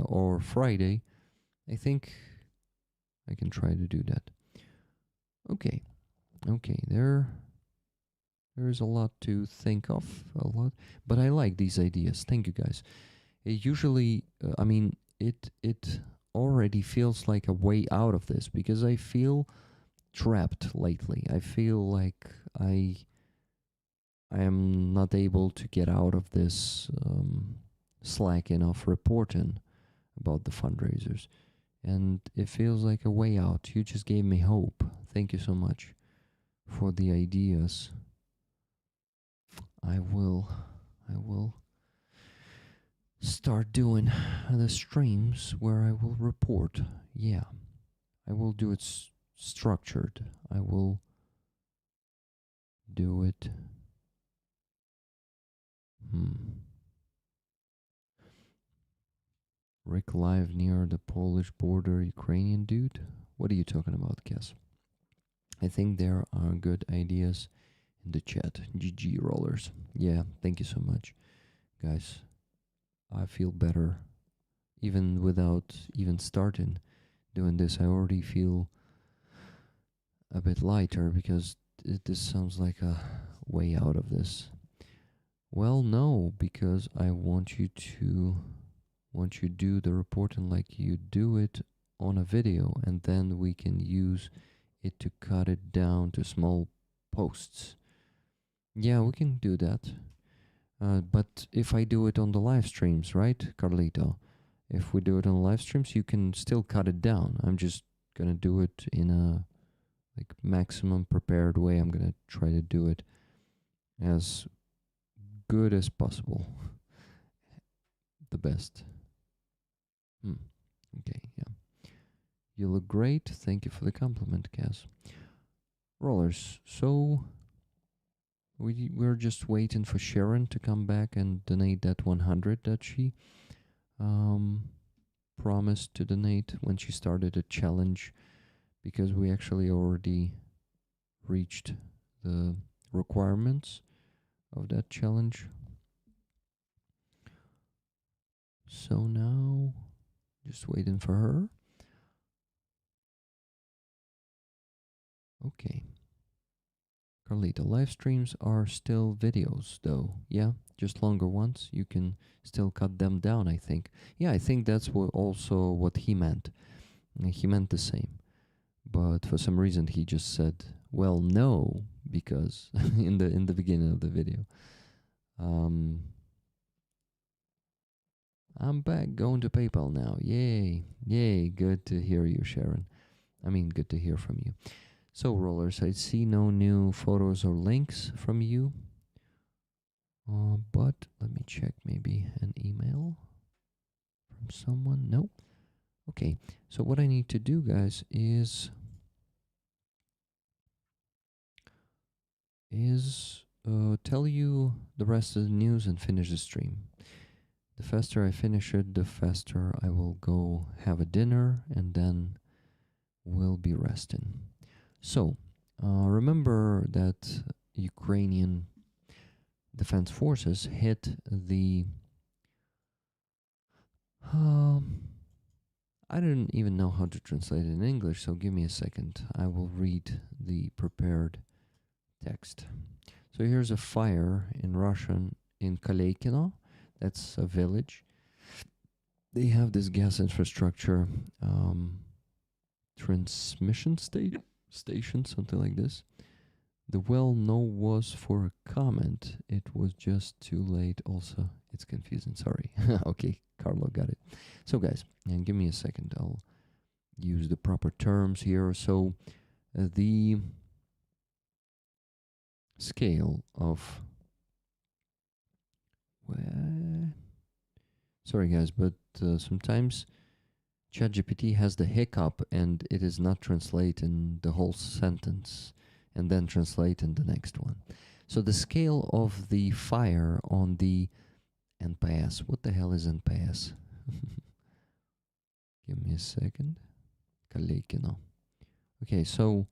or Friday. I think I can try to do that. Okay, there's a lot to think of, but I like these ideas. Thank you guys. It usually, it already feels like a way out of this, because I feel trapped lately. I feel like I am not able to get out of this slacking of reporting about the fundraisers, and it feels like a way out. You just gave me hope. Thank you so much for the ideas. I will start doing the streams where I will report. Yeah, I will do it structured. I will do it. Rick live near the Polish border, Ukrainian dude? What are you talking about, Cass? I think there are good ideas in the chat. GG rollers. Yeah, thank you so much, guys. I feel better. Even without even starting doing this, I already feel a bit lighter, because this sounds like a way out of this. Well, no, because I want you to do the reporting like you do it on a video, and then we can use it to cut it down to small posts. Yeah, we can do that. But if I do it on the live streams, right, Carlito? If we do it on live streams, you can still cut it down. I'm just gonna do it in a maximum prepared way. I'm gonna try to do it as good as possible. The best. Okay, yeah. You look great. Thank you for the compliment, Cass. Rollers, so we're just waiting for Sharon to come back and donate that 100 that she promised to donate when she started a challenge, because we actually already reached the requirements of that challenge. So now, just waiting for her. Okay. Carlita, live streams are still videos, though. Yeah, just longer ones. You can still cut them down, I think. Yeah, I think that's also what he meant. He meant the same. But for some reason, he just said, well, no, because in the beginning of the video. I'm back, going to PayPal now. Yay. Yay, good to hear you, Sharon. I mean, good to hear from you. So, Rollers, I see no new photos or links from you. But let me check maybe an email from someone. No. Okay, so what I need to do, guys, is tell you the rest of the news and finish the stream. The faster I finish it, the faster I will go have a dinner, and then we'll be resting. So, remember that Ukrainian Defense Forces hit the... I don't even know how to translate it in English, so give me a second. I will read the prepared text. So here's a fire in Russian in Kaleykino. That's a village. They have this gas infrastructure transmission station, something like this. The well, no was for a comment. It was just too late. Also, it's confusing. Sorry. Okay, Carlo got it. So, guys, and give me a second. I'll use the proper terms here. So, the scale of... Sorry, guys, but sometimes ChatGPT has the hiccup and it is not translating the whole sentence and then translating the next one. So the scale of the fire on the NPS. What the hell is NPS? Give me a second. Kaleykino. Okay, so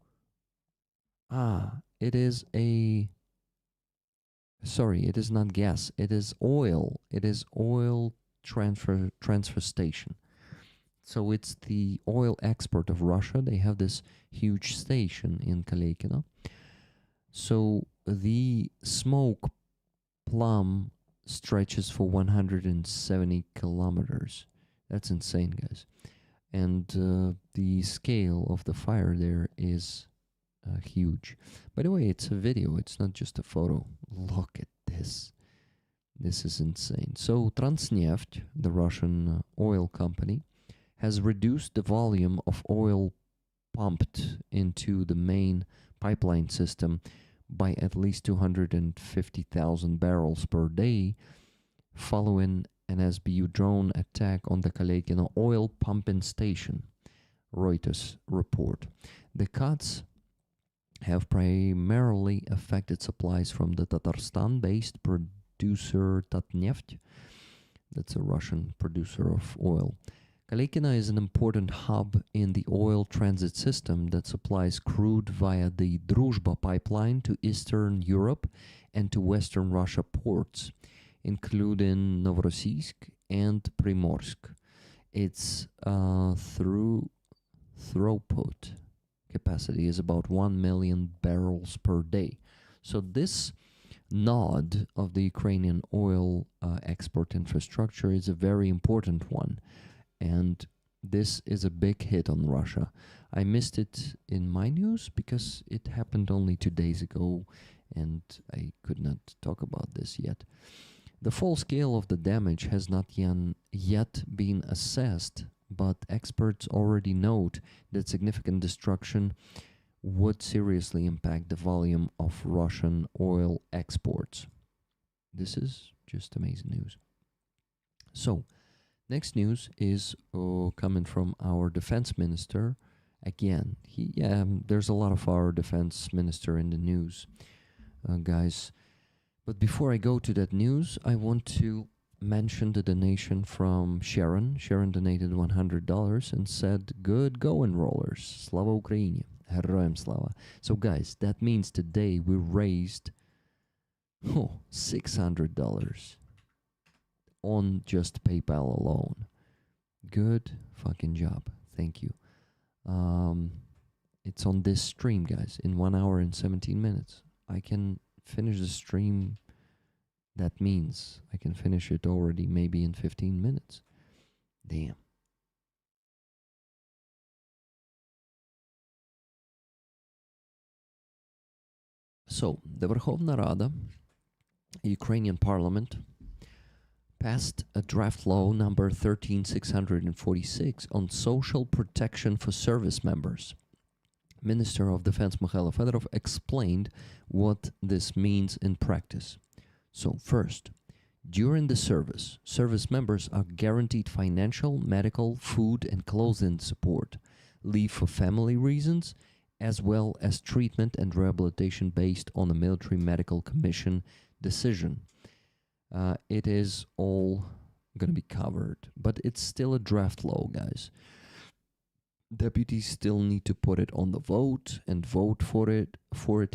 it is a... Sorry, it is not gas. It is oil. It is oil transfer station. So it's the oil export of Russia. They have this huge station in Kaleykino. So the smoke plum stretches for 170 kilometers. That's insane, guys. And the scale of the fire there is huge. By the way, it's a video. It's not just a photo. Look at this. This is insane. So Transneft, the Russian oil company, has reduced the volume of oil pumped into the main pipeline system by at least 250,000 barrels per day following an SBU drone attack on the Kaleykino oil pumping station, Reuters report. The cuts have primarily affected supplies from the Tatarstan-based producer Tatneft. That's a Russian producer of oil. Kaleykino is an important hub in the oil transit system that supplies crude via the Druzhba pipeline to Eastern Europe and to Western Russia ports, including Novorossiysk and Primorsk. Its throughput capacity is about 1 million barrels per day. So this node of the Ukrainian oil export infrastructure is a very important one. And this is a big hit on Russia. I missed it in my news because it happened only 2 days ago and I could not talk about this yet. The full scale of the damage has not yet been assessed, but experts already note that significant destruction would seriously impact the volume of Russian oil exports. This is just amazing news. So, next news is coming from our defense minister. Again, there's a lot of our defense minister in the news, guys. But before I go to that news, I want to mention the donation from Sharon. Sharon donated $100 and said, "Good going, rollers. Slava Ukraini. Heroям slava." So guys, that means today we raised $600 on just PayPal alone. Good fucking job. Thank you. It's on this stream, guys, in 1 hour and 17 minutes. I can finish the stream. That means I can finish it already maybe in 15 minutes. Damn. So, the Verkhovna Rada, Ukrainian parliament, passed a draft law number 13646 on social protection for service members. Minister of Defense Mikhailo Fedorov explained what this means in practice. So first, during the service members are guaranteed financial, medical, food and clothing support, leave for family reasons, as well as treatment and rehabilitation based on a military medical commission decision. It is all going to be covered, but it's still a draft law, guys. Deputies still need to put it on the vote and vote for it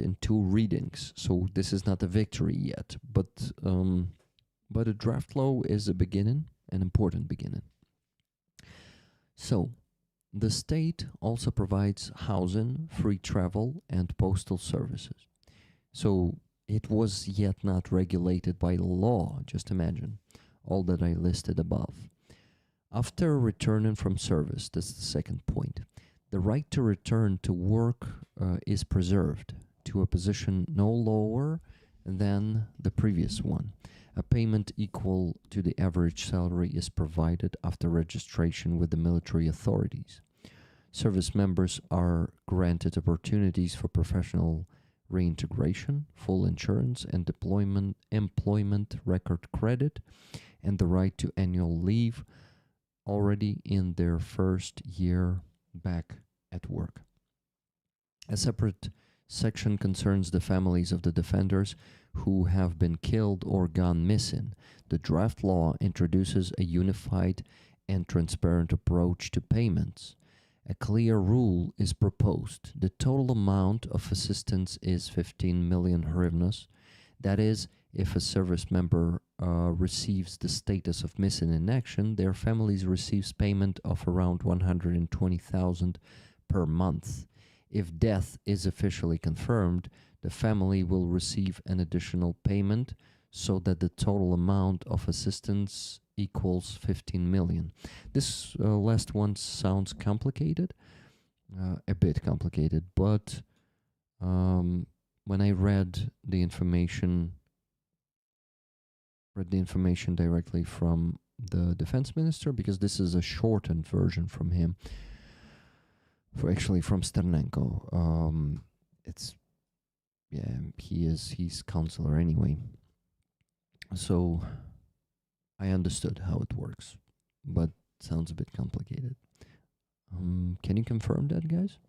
in 2 readings. So this is not a victory yet, but a draft law is a beginning, an important beginning. So the state also provides housing, free travel, and postal services. So it was yet not regulated by law, just imagine, all that I listed above. After returning from service, that's the second point, the right to return to work is preserved to a position no lower than the previous one. A payment equal to the average salary is provided after registration with the military authorities. Service members are granted opportunities for professional reintegration, full insurance and employment record credit, and the right to annual leave already in their first year back at work. A separate section concerns the families of the defenders who have been killed or gone missing. The draft law introduces a unified and transparent approach to payments. A clear rule is proposed. The total amount of assistance is 15 million hryvnias. That is, if a service member receives the status of missing in action, their families receives payment of around 120,000 per month. If death is officially confirmed, the family will receive an additional payment so that the total amount of assistance equals 15 million. This last one sounds complicated, a bit complicated, but when I read the information directly from the defense minister, because this is a shortened version from him, from Sternenko. He's counselor anyway. So I understood how it works, but sounds a bit complicated. Can you confirm that, guys?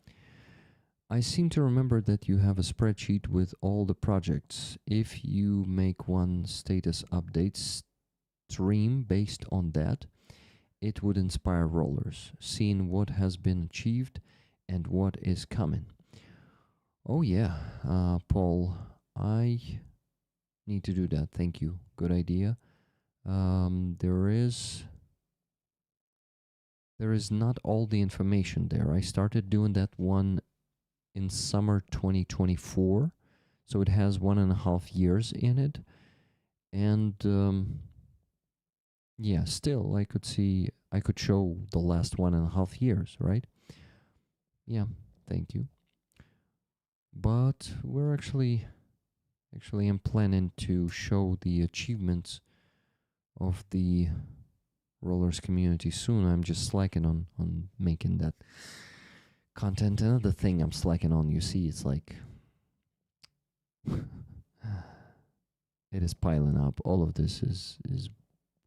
I seem to remember that you have a spreadsheet with all the projects. If you make one status update stream based on that, it would inspire rollers, seeing what has been achieved and what is coming. Oh yeah, Paul, I need to do that. Thank you. Good idea. There is not all the information there. I started doing that one in summer 2024, so it has 1.5 years in it, and yeah, still I could show the last 1.5 years, right? Yeah, thank you. But we're actually I'm planning to show the achievements of the rollers community soon. I'm just slacking on making that content. Another thing I'm slacking on, you see, it's like it is piling up. All of this is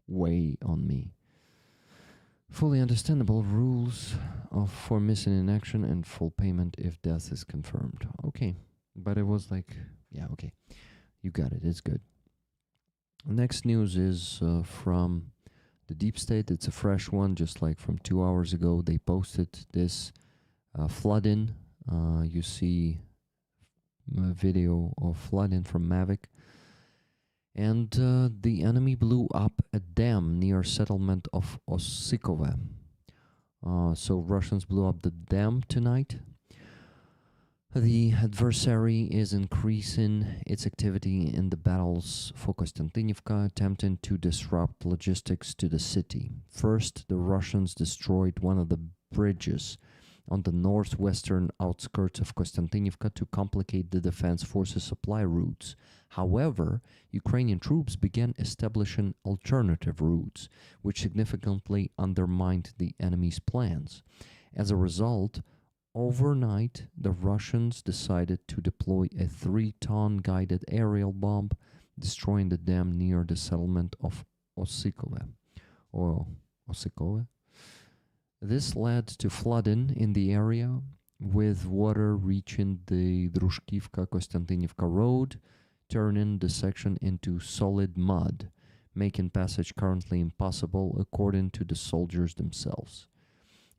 way on me. Fully understandable rules for missing in action and full payment if death is confirmed. Okay, but it was like, yeah, okay, you got it. It's good. Next news is from the deep state. It's a fresh one, just like from 2 hours ago. They posted this flooding. You see a video of flooding from Mavic. And the enemy blew up a dam near settlement of Osikove. So Russians blew up the dam tonight. The adversary is increasing its activity in the battles for Konstantinivka, attempting to disrupt logistics to the city. First, the Russians destroyed one of the bridges on the northwestern outskirts of Konstantinivka to complicate the defense forces' supply routes. However, Ukrainian troops began establishing alternative routes, which significantly undermined the enemy's plans. As a result, overnight, the Russians decided to deploy a 3-ton guided aerial bomb, destroying the dam near the settlement of Osikove. This led to flooding in the area, with water reaching the Drushkivka-Konstantinivka road, turning the section into solid mud, making passage currently impossible according to the soldiers themselves.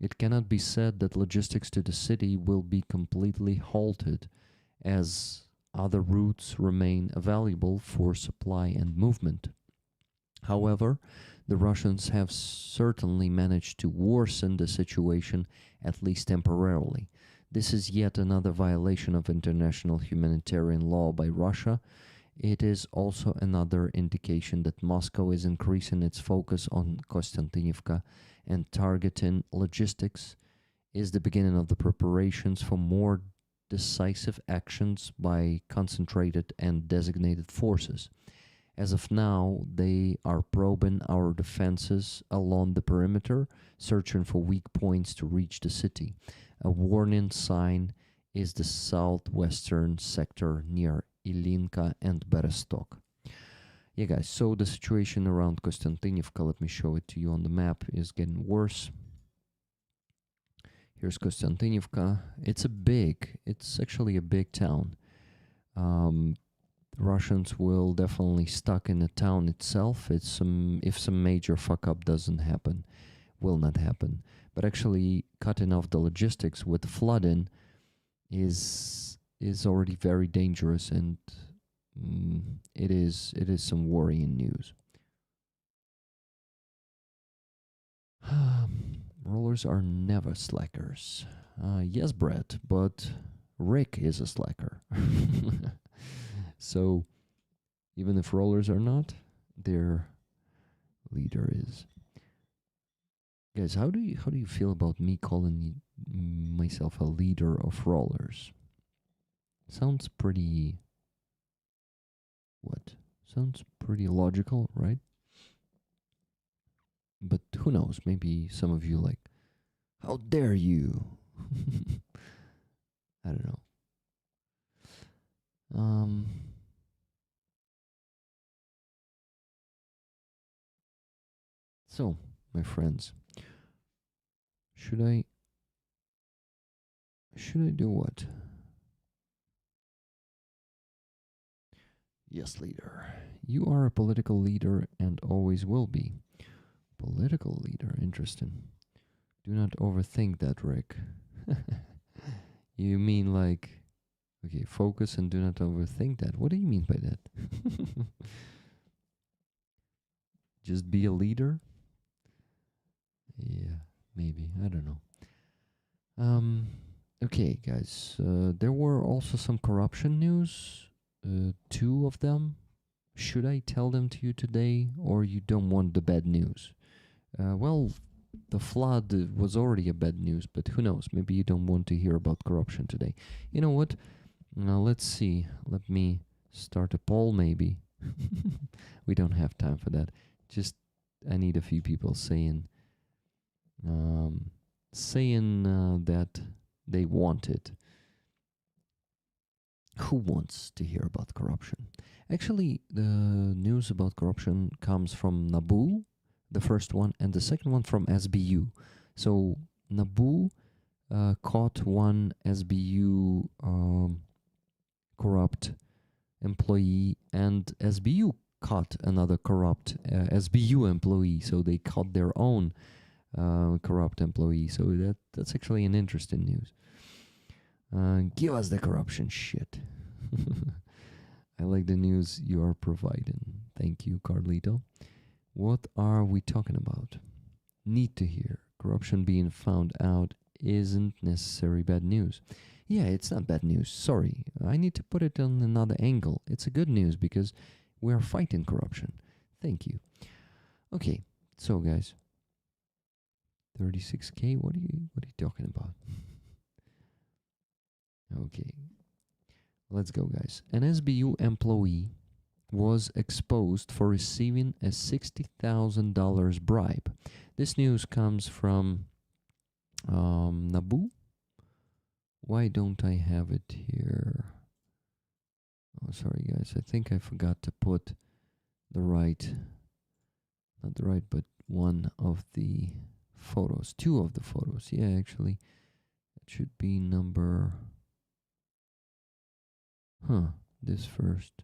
It cannot be said that logistics to the city will be completely halted, as other routes remain available for supply and movement. However, the Russians have certainly managed to worsen the situation, at least temporarily. This is yet another violation of international humanitarian law by Russia. It is also another indication that Moscow is increasing its focus on Konstantinivka, and targeting logistics is the beginning of the preparations for more decisive actions by concentrated and designated forces. As of now, they are probing our defenses along the perimeter, searching for weak points to reach the city. A warning sign is the southwestern sector near Ilinka and Bereztok. Yeah, guys, so the situation around Konstantinivka, let me show it to you on the map, is getting worse. Here's Konstantinivka. It's actually a big town. Russians will definitely stuck in the town itself. If some major fuck up doesn't happen, will not happen. But actually cutting off the logistics with flooding is already very dangerous, and it is some worrying news. Rollers are never slackers. Yes, Brett, but Rick is a slacker. So, even if rollers are not, their leader is. Guys, how do you feel about me calling myself a leader of rollers? Sounds pretty. What? Sounds pretty logical, right? But who knows? Maybe some of you like, how dare you? I don't know. So, my friends, should I do what? Yes, leader. You are a political leader and always will be. Political leader, interesting. Do not overthink that, Rick. You mean like, okay, focus and do not overthink that. What do you mean by that? Just be a leader? Yeah, maybe. I don't know. Okay, guys. There were also some corruption news. 2 of them. Should I tell them to you today, or you don't want the bad news? Well, the flood was already a bad news, but who knows? Maybe you don't want to hear about corruption today. You know what? Let's see. Let me start a poll, maybe. We don't have time for that. Just, I need a few people saying that they want it. Who wants to hear about corruption? Actually, the news about corruption comes from Nabu, the first one, and the second one from SBU. So Nabu caught one SBU corrupt employee, and SBU caught another corrupt SBU employee, so they caught their own corrupt employee. So that's actually an interesting news. Give us the corruption shit. I like the news you are providing. Thank you, Carlito. What are we talking about? Need to hear. Corruption being found out isn't necessarily bad news. Yeah, it's not bad news. Sorry. I need to put it on another angle. It's a good news because we are fighting corruption. Thank you. Okay, so guys. 36K? What are you talking about? Okay. Let's go, guys. An SBU employee was exposed for receiving a $60,000 bribe. This news comes from Nabu. Why don't I have it here? Oh, sorry, guys. I think I forgot to put the right, not the right, but one of the photos. Two of the photos. Yeah, actually, it should be number... this first.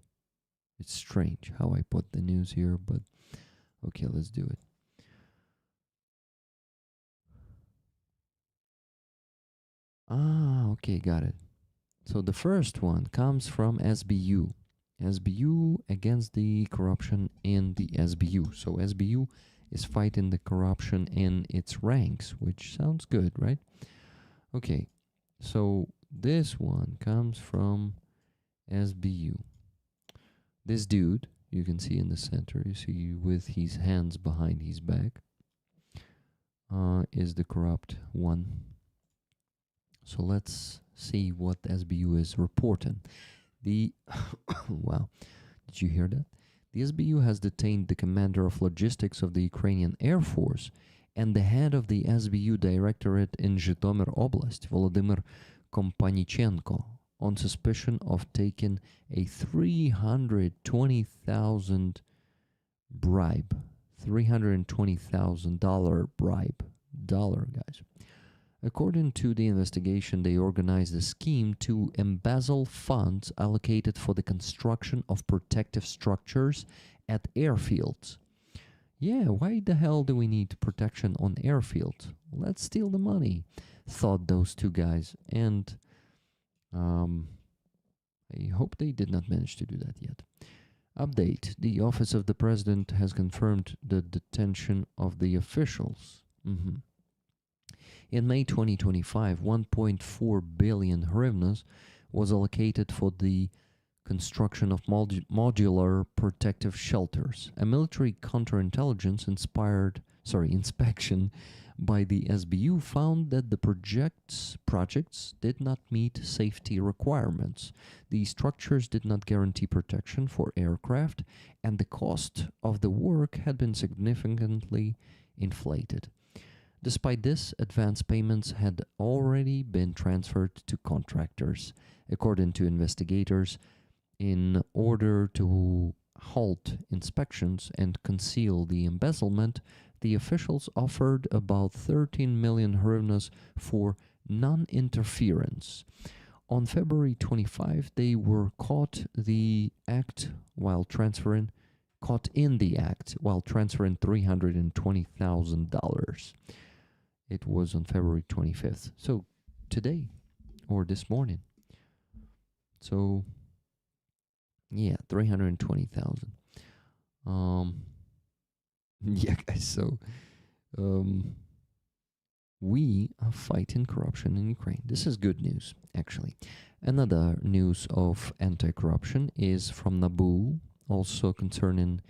It's strange how I put the news here, but okay, let's do it. Okay, got it. So the first one comes from SBU. SBU against the corruption in the SBU. So SBU is fighting the corruption in its ranks, which sounds good, right? Okay, so this one comes from SBU. This dude, you can see in the center, you see with his hands behind his back, is the corrupt one. So let's see what SBU is reporting. Wow, did you hear that? The SBU has detained the commander of logistics of the Ukrainian Air Force and the head of the SBU directorate in Zhytomyr Oblast, Volodymyr Kompanichenko, on suspicion of taking a $320,000 bribe. $320,000 bribe. Guys. According to the investigation, they organized a scheme to embezzle funds allocated for the construction of protective structures at airfields. Yeah, why the hell do we need protection on airfields? Let's steal the money, thought those two guys. And I hope they did not manage to do that yet. Update. The Office of the President has confirmed the detention of the officials. In May 2025, 1.4 billion hryvnias was allocated for the construction of modular protective shelters. A military counterintelligence inspection by the SBU found that the projects did not meet safety requirements. The structures did not guarantee protection for aircraft, and the cost of the work had been significantly inflated. Despite this, advance payments had already been transferred to contractors. According to investigators, in order to halt inspections and conceal the embezzlement, the officials offered about 13 million hryvnias for non-interference. On February 25, they were caught in the act while transferring $320,000. It was on February 25th. So today or this morning. So yeah, 320,000. Yeah, guys. So we are fighting corruption in Ukraine. This is good news, actually. Another news of anti-corruption is from Nabu, also concerning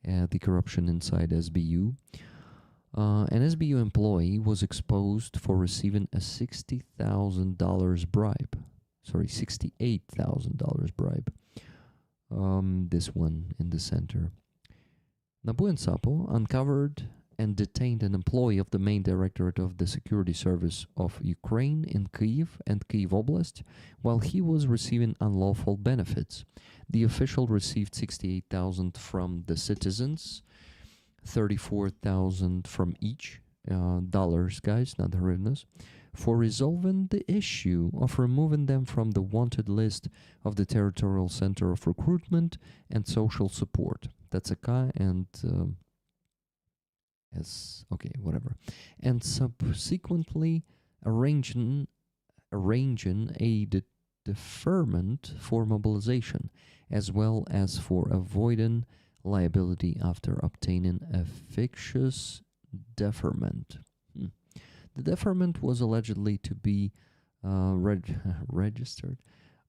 the corruption inside SBU. An SBU employee was exposed for receiving a $60,000 bribe. Sorry, $68,000 bribe. This one in the center. Nabu and Sapo uncovered and detained an employee of the main directorate of the Security Service of Ukraine in Kyiv and Kyiv Oblast while he was receiving unlawful benefits. The official received $68,000 from the citizens, $34,000 from each, dollars, guys, not hryvnias, for resolving the issue of removing them from the wanted list of the Territorial Center of Recruitment and Social Support. TCK and whatever, and subsequently arranging a deferment for mobilization, as well as for avoiding liability after obtaining a fictitious deferment. The deferment was allegedly to be registered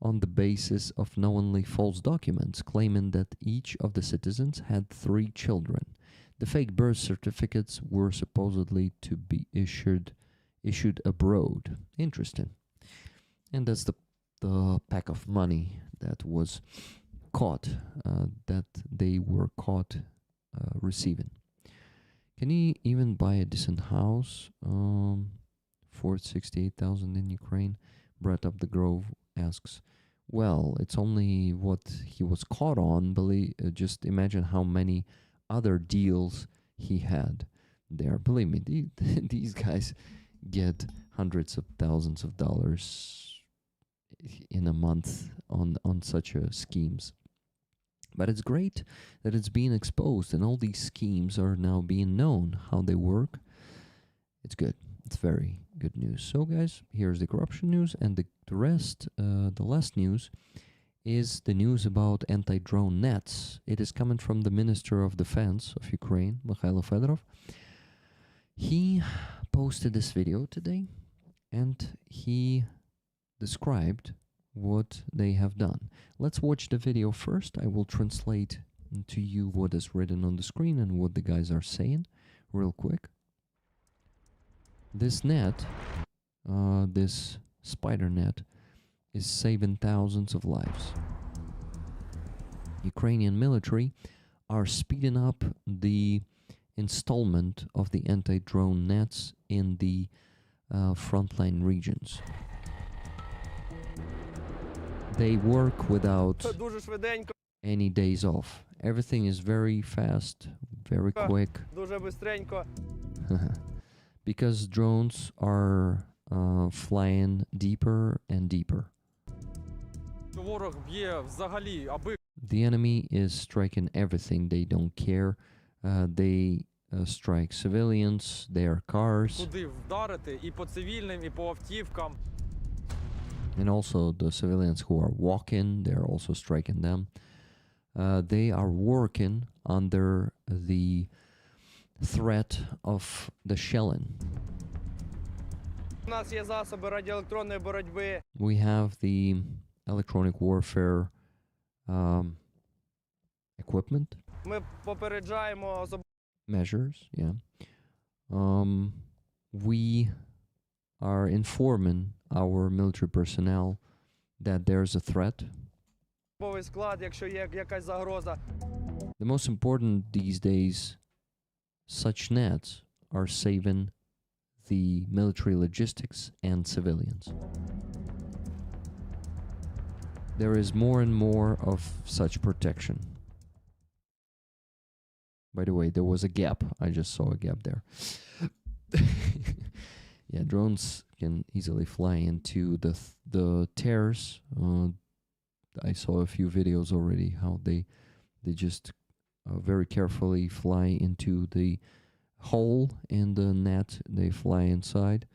on the basis of knowingly false documents claiming that each of the citizens had 3 children. The fake birth certificates were supposedly to be issued abroad. Interesting. And that's the pack of money that was caught, that they were caught receiving. Can he even buy a decent house for 68,000 in Ukraine? Brett Up the Grove asks. Well, it's only what he was caught on. Just imagine how many other deals he had there. Believe me, these guys get hundreds of thousands of dollars in a month on such schemes. But it's great that it's being exposed and all these schemes are now being known how they work. It's good. It's very good news. So guys, here's the corruption news, and the rest, the last news is the news about anti-drone nets. It is coming from the Minister of Defense of Ukraine, Mikhailo Fedorov. He posted this video today and he described what they have done. Let's watch the video first. I will translate to you what is written on the screen and what the guys are saying real quick. This net, this spider net, is saving thousands of lives. Ukrainian military are speeding up the installment of the anti-drone nets in the frontline regions. They work without any days off. Everything is very fast, very quick. Because drones are flying deeper and deeper. The enemy is striking everything. They don't care. They strike civilians, their cars. And also the civilians who are walking, they're also striking them. They are working under the threat of the shelling. We have the electronic warfare equipment. Measures, yeah. We are informing our military personnel that there's a threat. The most important these days, such nets are saving the military logistics and civilians. There is more and more of such protection. By the way, there was a gap. I just saw a gap there. Yeah, drones can easily fly into the tears. I saw a few videos already how they just very carefully fly into the hole in the net. They fly inside.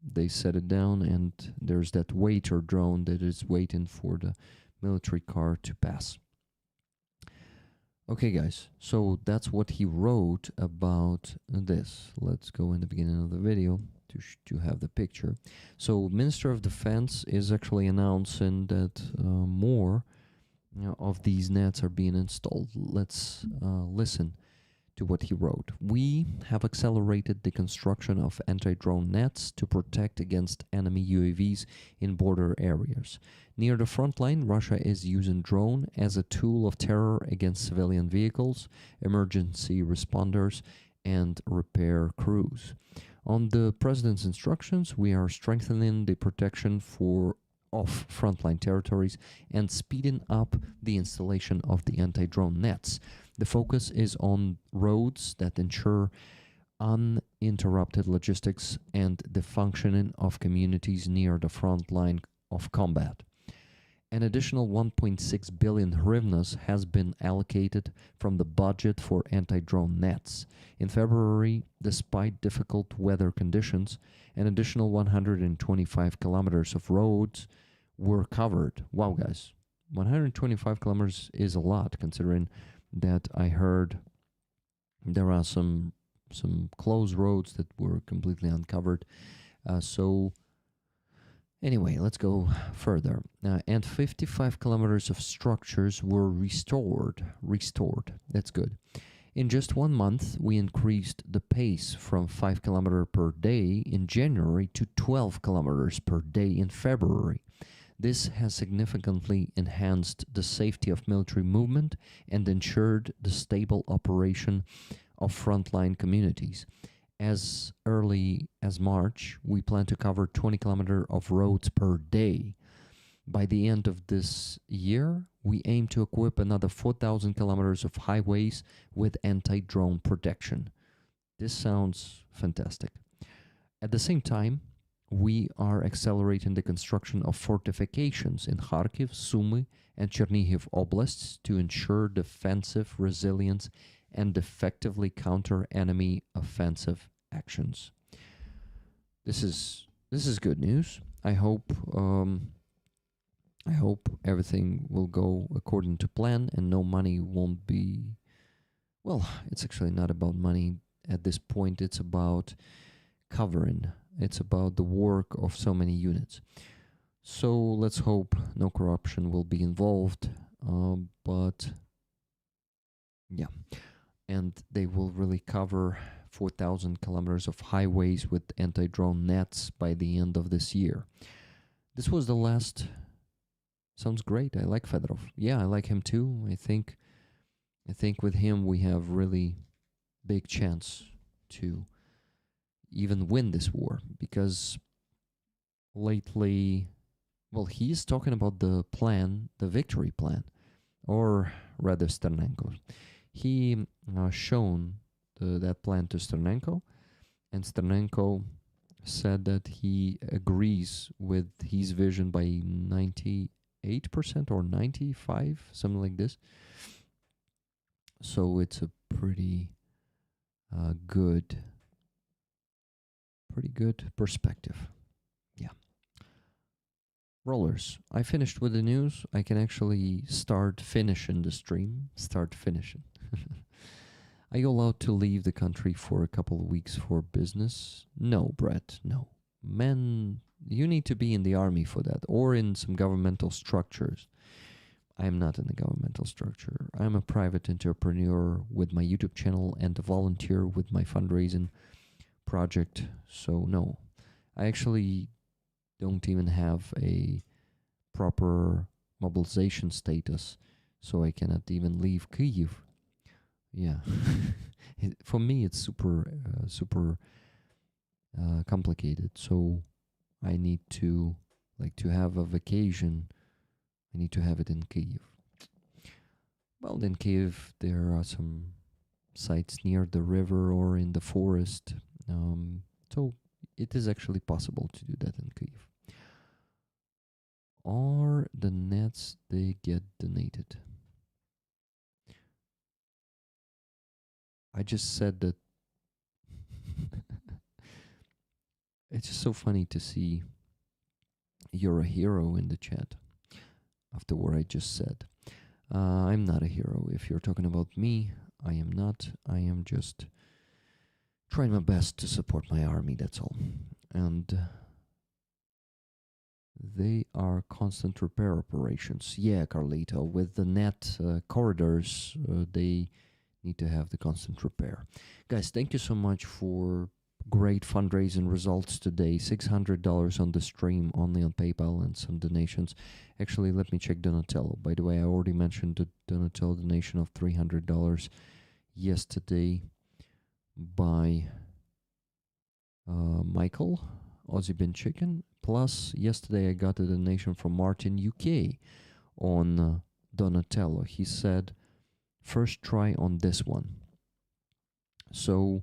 They set it down, and there's that waiter drone that is waiting for the military car to pass. Okay, guys, so that's what he wrote about this. Let's go in the beginning of the video to have the picture. So, Minister of Defense is actually announcing that more of these nets are being installed. Let's listen to what he wrote. We have accelerated the construction of anti-drone nets to protect against enemy UAVs in border areas. Near the front line, Russia is using drone as a tool of terror against civilian vehicles, emergency responders, and repair crews. On the President's instructions, we are strengthening the protection of frontline territories and speeding up the installation of the anti-drone nets. The focus is on roads that ensure uninterrupted logistics and the functioning of communities near the front line of combat. An additional 1.6 billion hryvnias has been allocated from the budget for anti-drone nets. In February, despite difficult weather conditions, an additional 125 kilometers of roads were covered. Wow, guys, 125 kilometers is a lot, considering that I heard there are some closed roads that were completely uncovered. So anyway, let's go further. And 55 kilometers of structures were restored. That's good. In just 1 month, we increased the pace from 5 kilometers per day in January to 12 kilometers per day in February. This has significantly enhanced the safety of military movement and ensured the stable operation of frontline communities. As early as March, we plan to cover 20 kilometers of roads per day. By the end of this year, we aim to equip another 4,000 kilometers of highways with anti-drone protection. This sounds fantastic. At the same time, we are accelerating the construction of fortifications in Kharkiv, Sumy, and Chernihiv oblasts to ensure defensive resilience and effectively counter enemy offensive actions. This is good news. I hope everything will go according to plan and no money won't be. Well, it's actually not about money at this point. It's about covering. It's about the work of so many units. So let's hope no corruption will be involved. But yeah, and they will really cover 4,000 kilometers of highways with anti-drone nets by the end of this year. This was the last. Sounds great. I like Fedorov. Yeah, I like him too. I think with him we have really big chance to even win this war, because lately, well, he's talking about the plan, the victory plan, or rather Sternenko. He shown that plan to Sternenko, and Sternenko said that he agrees with his vision by 98% or 95%, something like this. So it's a pretty good perspective. Yeah. Rollers, I finished with the news. I can actually start finishing the stream. Are you allowed to leave the country for a couple of weeks for business? No, Brett, no. Men, you need to be in the army for that, or in some governmental structures. I am not in the governmental structure. I'm a private entrepreneur with my YouTube channel and a volunteer with my fundraising project. So no, I actually don't even have a proper mobilization status, so I cannot even leave Kyiv. Yeah, for me it's super complicated. So I need to have a vacation. I need to have it in Kyiv. Well, in Kyiv there are some sites near the river or in the forest. So it is actually possible to do that in Kyiv. Are the nets they get donated? I just said that. It's just so funny to see you're a hero in the chat after what I just said. I'm not a hero. If you're talking about me, I am not. I am just trying my best to support my army, that's all. And they are constant repair operations. Yeah, Carlito, with the net corridors, they need to have the constant repair. Guys, thank you so much for great fundraising results today. $600 on the stream, only on PayPal, and some donations. Actually, let me check Donatello. By the way, I already mentioned the Donatello donation of $300 yesterday by Michael, Aussie Bin Chicken. Plus, yesterday I got a donation from Martin UK on Donatello. He said, first try on this one. So,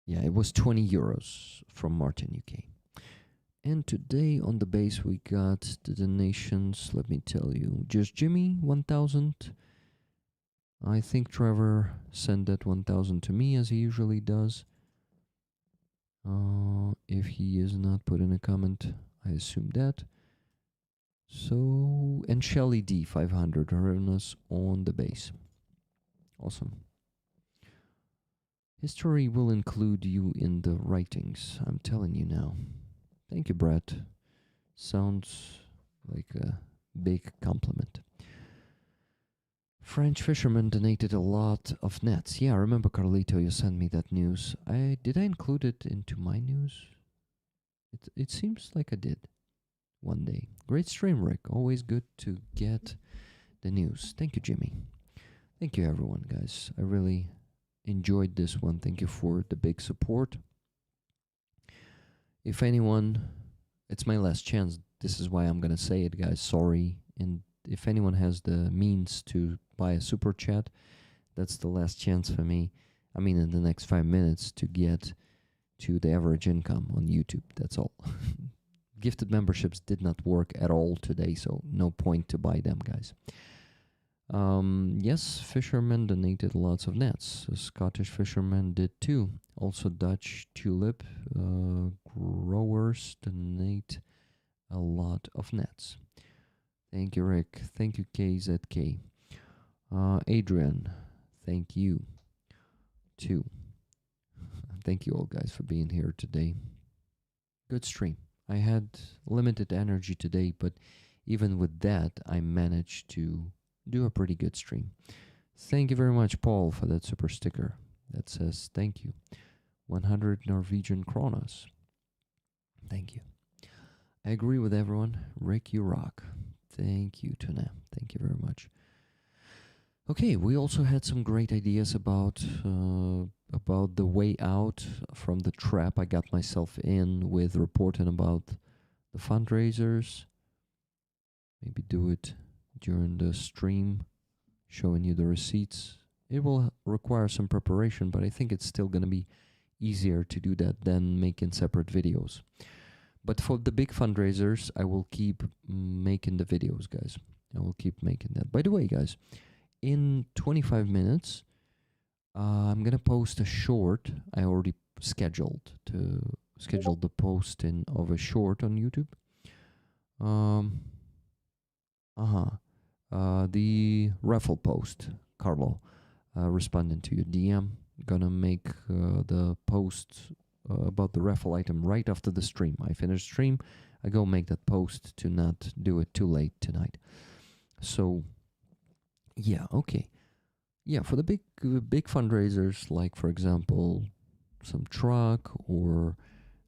yeah, it was 20 euros from Martin UK. And today on the base we got the donations, let me tell you. Just Jimmy, 1,000. I think Trevor sent that 1,000 to me as he usually does. If he is not put in a comment, I assume that. So, and Shelly D, 500, having us on the base. Awesome. History will include you in the writings, I'm telling you now. Thank you, Brett. Sounds like a big compliment. French fishermen donated a lot of nets. Yeah, I remember, Carlito, you sent me that news. Did I include it into my news? It seems like I did one day. Great stream, Rick. Always good to get the news. Thank you, Jimmy. Thank you, everyone, guys. I really enjoyed this one. Thank you for the big support. If anyone, it's my last chance. This is why I'm gonna say it, guys. Sorry. And if anyone has the means to buy a super chat, that's the last chance for me. I mean, in the next 5 minutes to get to the average income on YouTube. That's all. Gifted memberships did not work at all today, so no point to buy them, guys. Yes, fishermen donated lots of nets. Scottish fishermen did too. Also, Dutch tulip growers donate a lot of nets. Thank you, Rick. Thank you, KZK. Adrian, thank you too. Thank you all, guys, for being here today. Good stream. I had limited energy today, but even with that, I managed to do a pretty good stream. Thank you very much, Paul, for that super sticker that says thank you. 100 Norwegian kronas. Thank you. I agree with everyone. Rick, you rock. Thank you, Tuna. Thank you very much. Okay, we also had some great ideas about the way out from the trap I got myself in with reporting about the fundraisers. Maybe do it during the stream, showing you the receipts. It will require some preparation, but I think it's still going to be easier to do that than making separate videos. But for the big fundraisers, I will keep making the videos, guys. I will keep making that. By the way, guys, in 25 minutes, I'm going to post a short. I already scheduled the posting of a short on YouTube. The raffle post, Carlo, responding to your DM. Gonna make the post about the raffle item right after the stream. I finish stream, I go make that post to not do it too late tonight. So, yeah, okay. Yeah, for the big fundraisers, like, for example, some truck or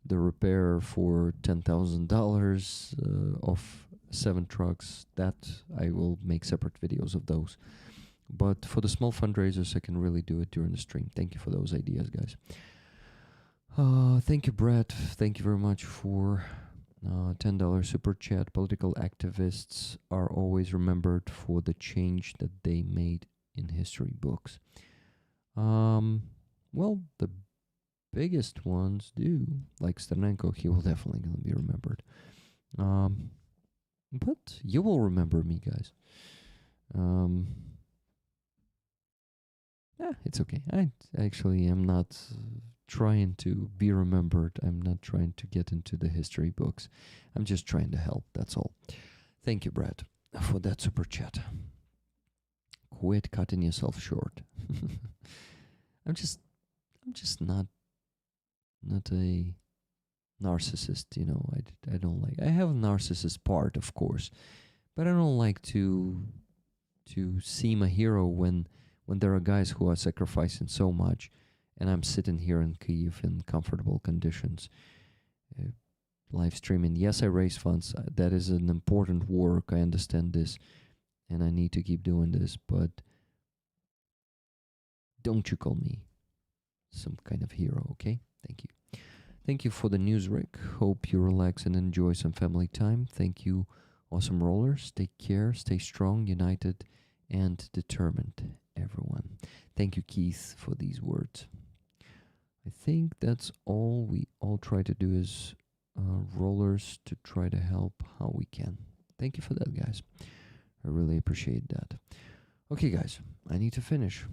the repair for $10,000 of 7 trucks, that I will make separate videos of those. But for the small fundraisers, I can really do it during the stream. Thank you for those ideas, guys. Thank you, Brett. Thank you very much for $10 super chat. Political activists are always remembered for the change that they made in history books. Well, the biggest ones do. Like Sternenko, he will definitely gonna be remembered. But you will remember me, guys. Yeah, it's okay. I actually am not trying to be remembered. I'm not trying to get into the history books. I'm just trying to help, that's all. Thank you, Brad, for that super chat. Quit cutting yourself short. I'm just not a narcissist, you know. I don't like. I have a narcissist part, of course, but I don't like to seem a hero when there are guys who are sacrificing so much, and I'm sitting here in Kyiv in comfortable conditions, live streaming. Yes, I raise funds. That is an important work. I understand this, and I need to keep doing this. But don't you call me some kind of hero, okay? Thank you. Thank you for the news, Rick. Hope you relax and enjoy some family time. Thank you, awesome rollers. Take care, stay strong, united, and determined, everyone. Thank you, Keith, for these words. I think that's all we all try to do is rollers to try to help how we can. Thank you for that, guys. I really appreciate that. Okay, guys, I need to finish.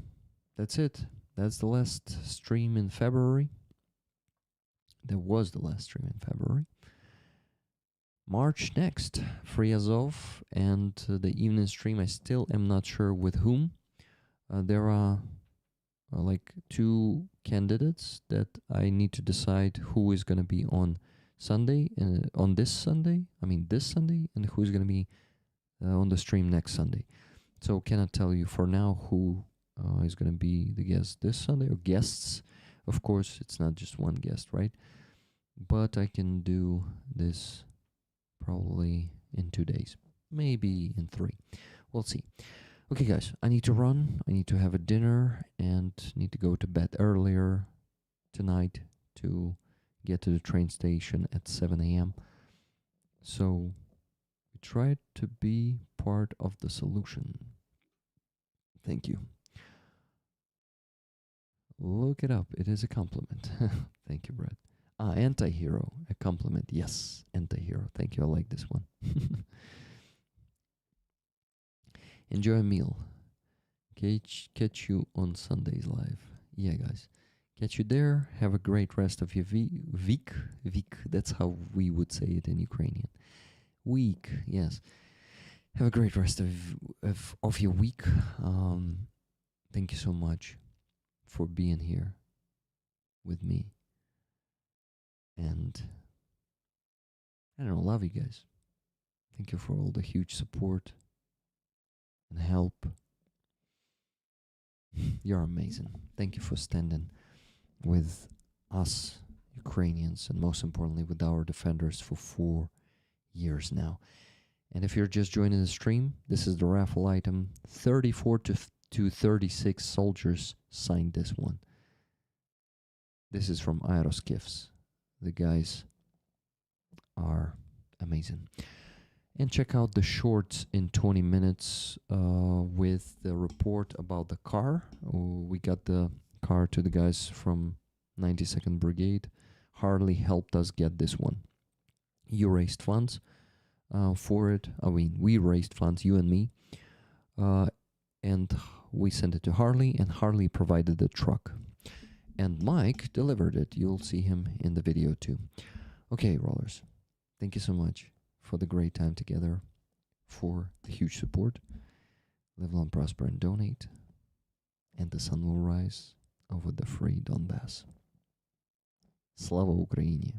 That's it. That's the last stream in February. That was the last stream in February. March next, free Azov, and the evening stream, I still am not sure with whom. There are like 2 candidates that I need to decide who is going to be on Sunday, on this Sunday, and who is going to be on the stream next Sunday. So cannot tell you for now who is going to be the guest this Sunday, or guests. Of course, it's not just one guest, right? But I can do this probably in 2 days, maybe in 3. We'll see. Okay, guys, I need to run. I need to have a dinner and need to go to bed earlier tonight to get to the train station at 7 a.m. So we try to be part of the solution. Thank you. Look it up. It is a compliment. Thank you, Brett. Anti-hero. A compliment. Yes, anti-hero. Thank you. I like this one. Enjoy a meal. Catch you on Sundays live. Yeah, guys. Catch you there. Have a great rest of your week. Week. That's how we would say it in Ukrainian. Week. Yes. Have a great rest of your week. Thank you so much for being here with me. And I don't know, love you guys. Thank you for all the huge support and help. You're amazing. Thank you for standing with us Ukrainians, and most importantly with our defenders for 4 years now. And if you're just joining the stream, this is the raffle item. 34 to 36 soldiers signed this one. This is from Aeroskifs. The guys are amazing. And check out the shorts in 20 minutes with the report about the car. We got the car to the guys from 92nd Brigade. Harley helped us get this one. You raised funds for it. I mean, we raised funds, you and me. And we sent it to Harley, and Harley provided the truck. And Mike delivered it. You'll see him in the video too. Okay, rollers. Thank you so much for the great time together, for the huge support. Live long, prosper, and donate. And the sun will rise over the free Donbass. Slava Ukraini!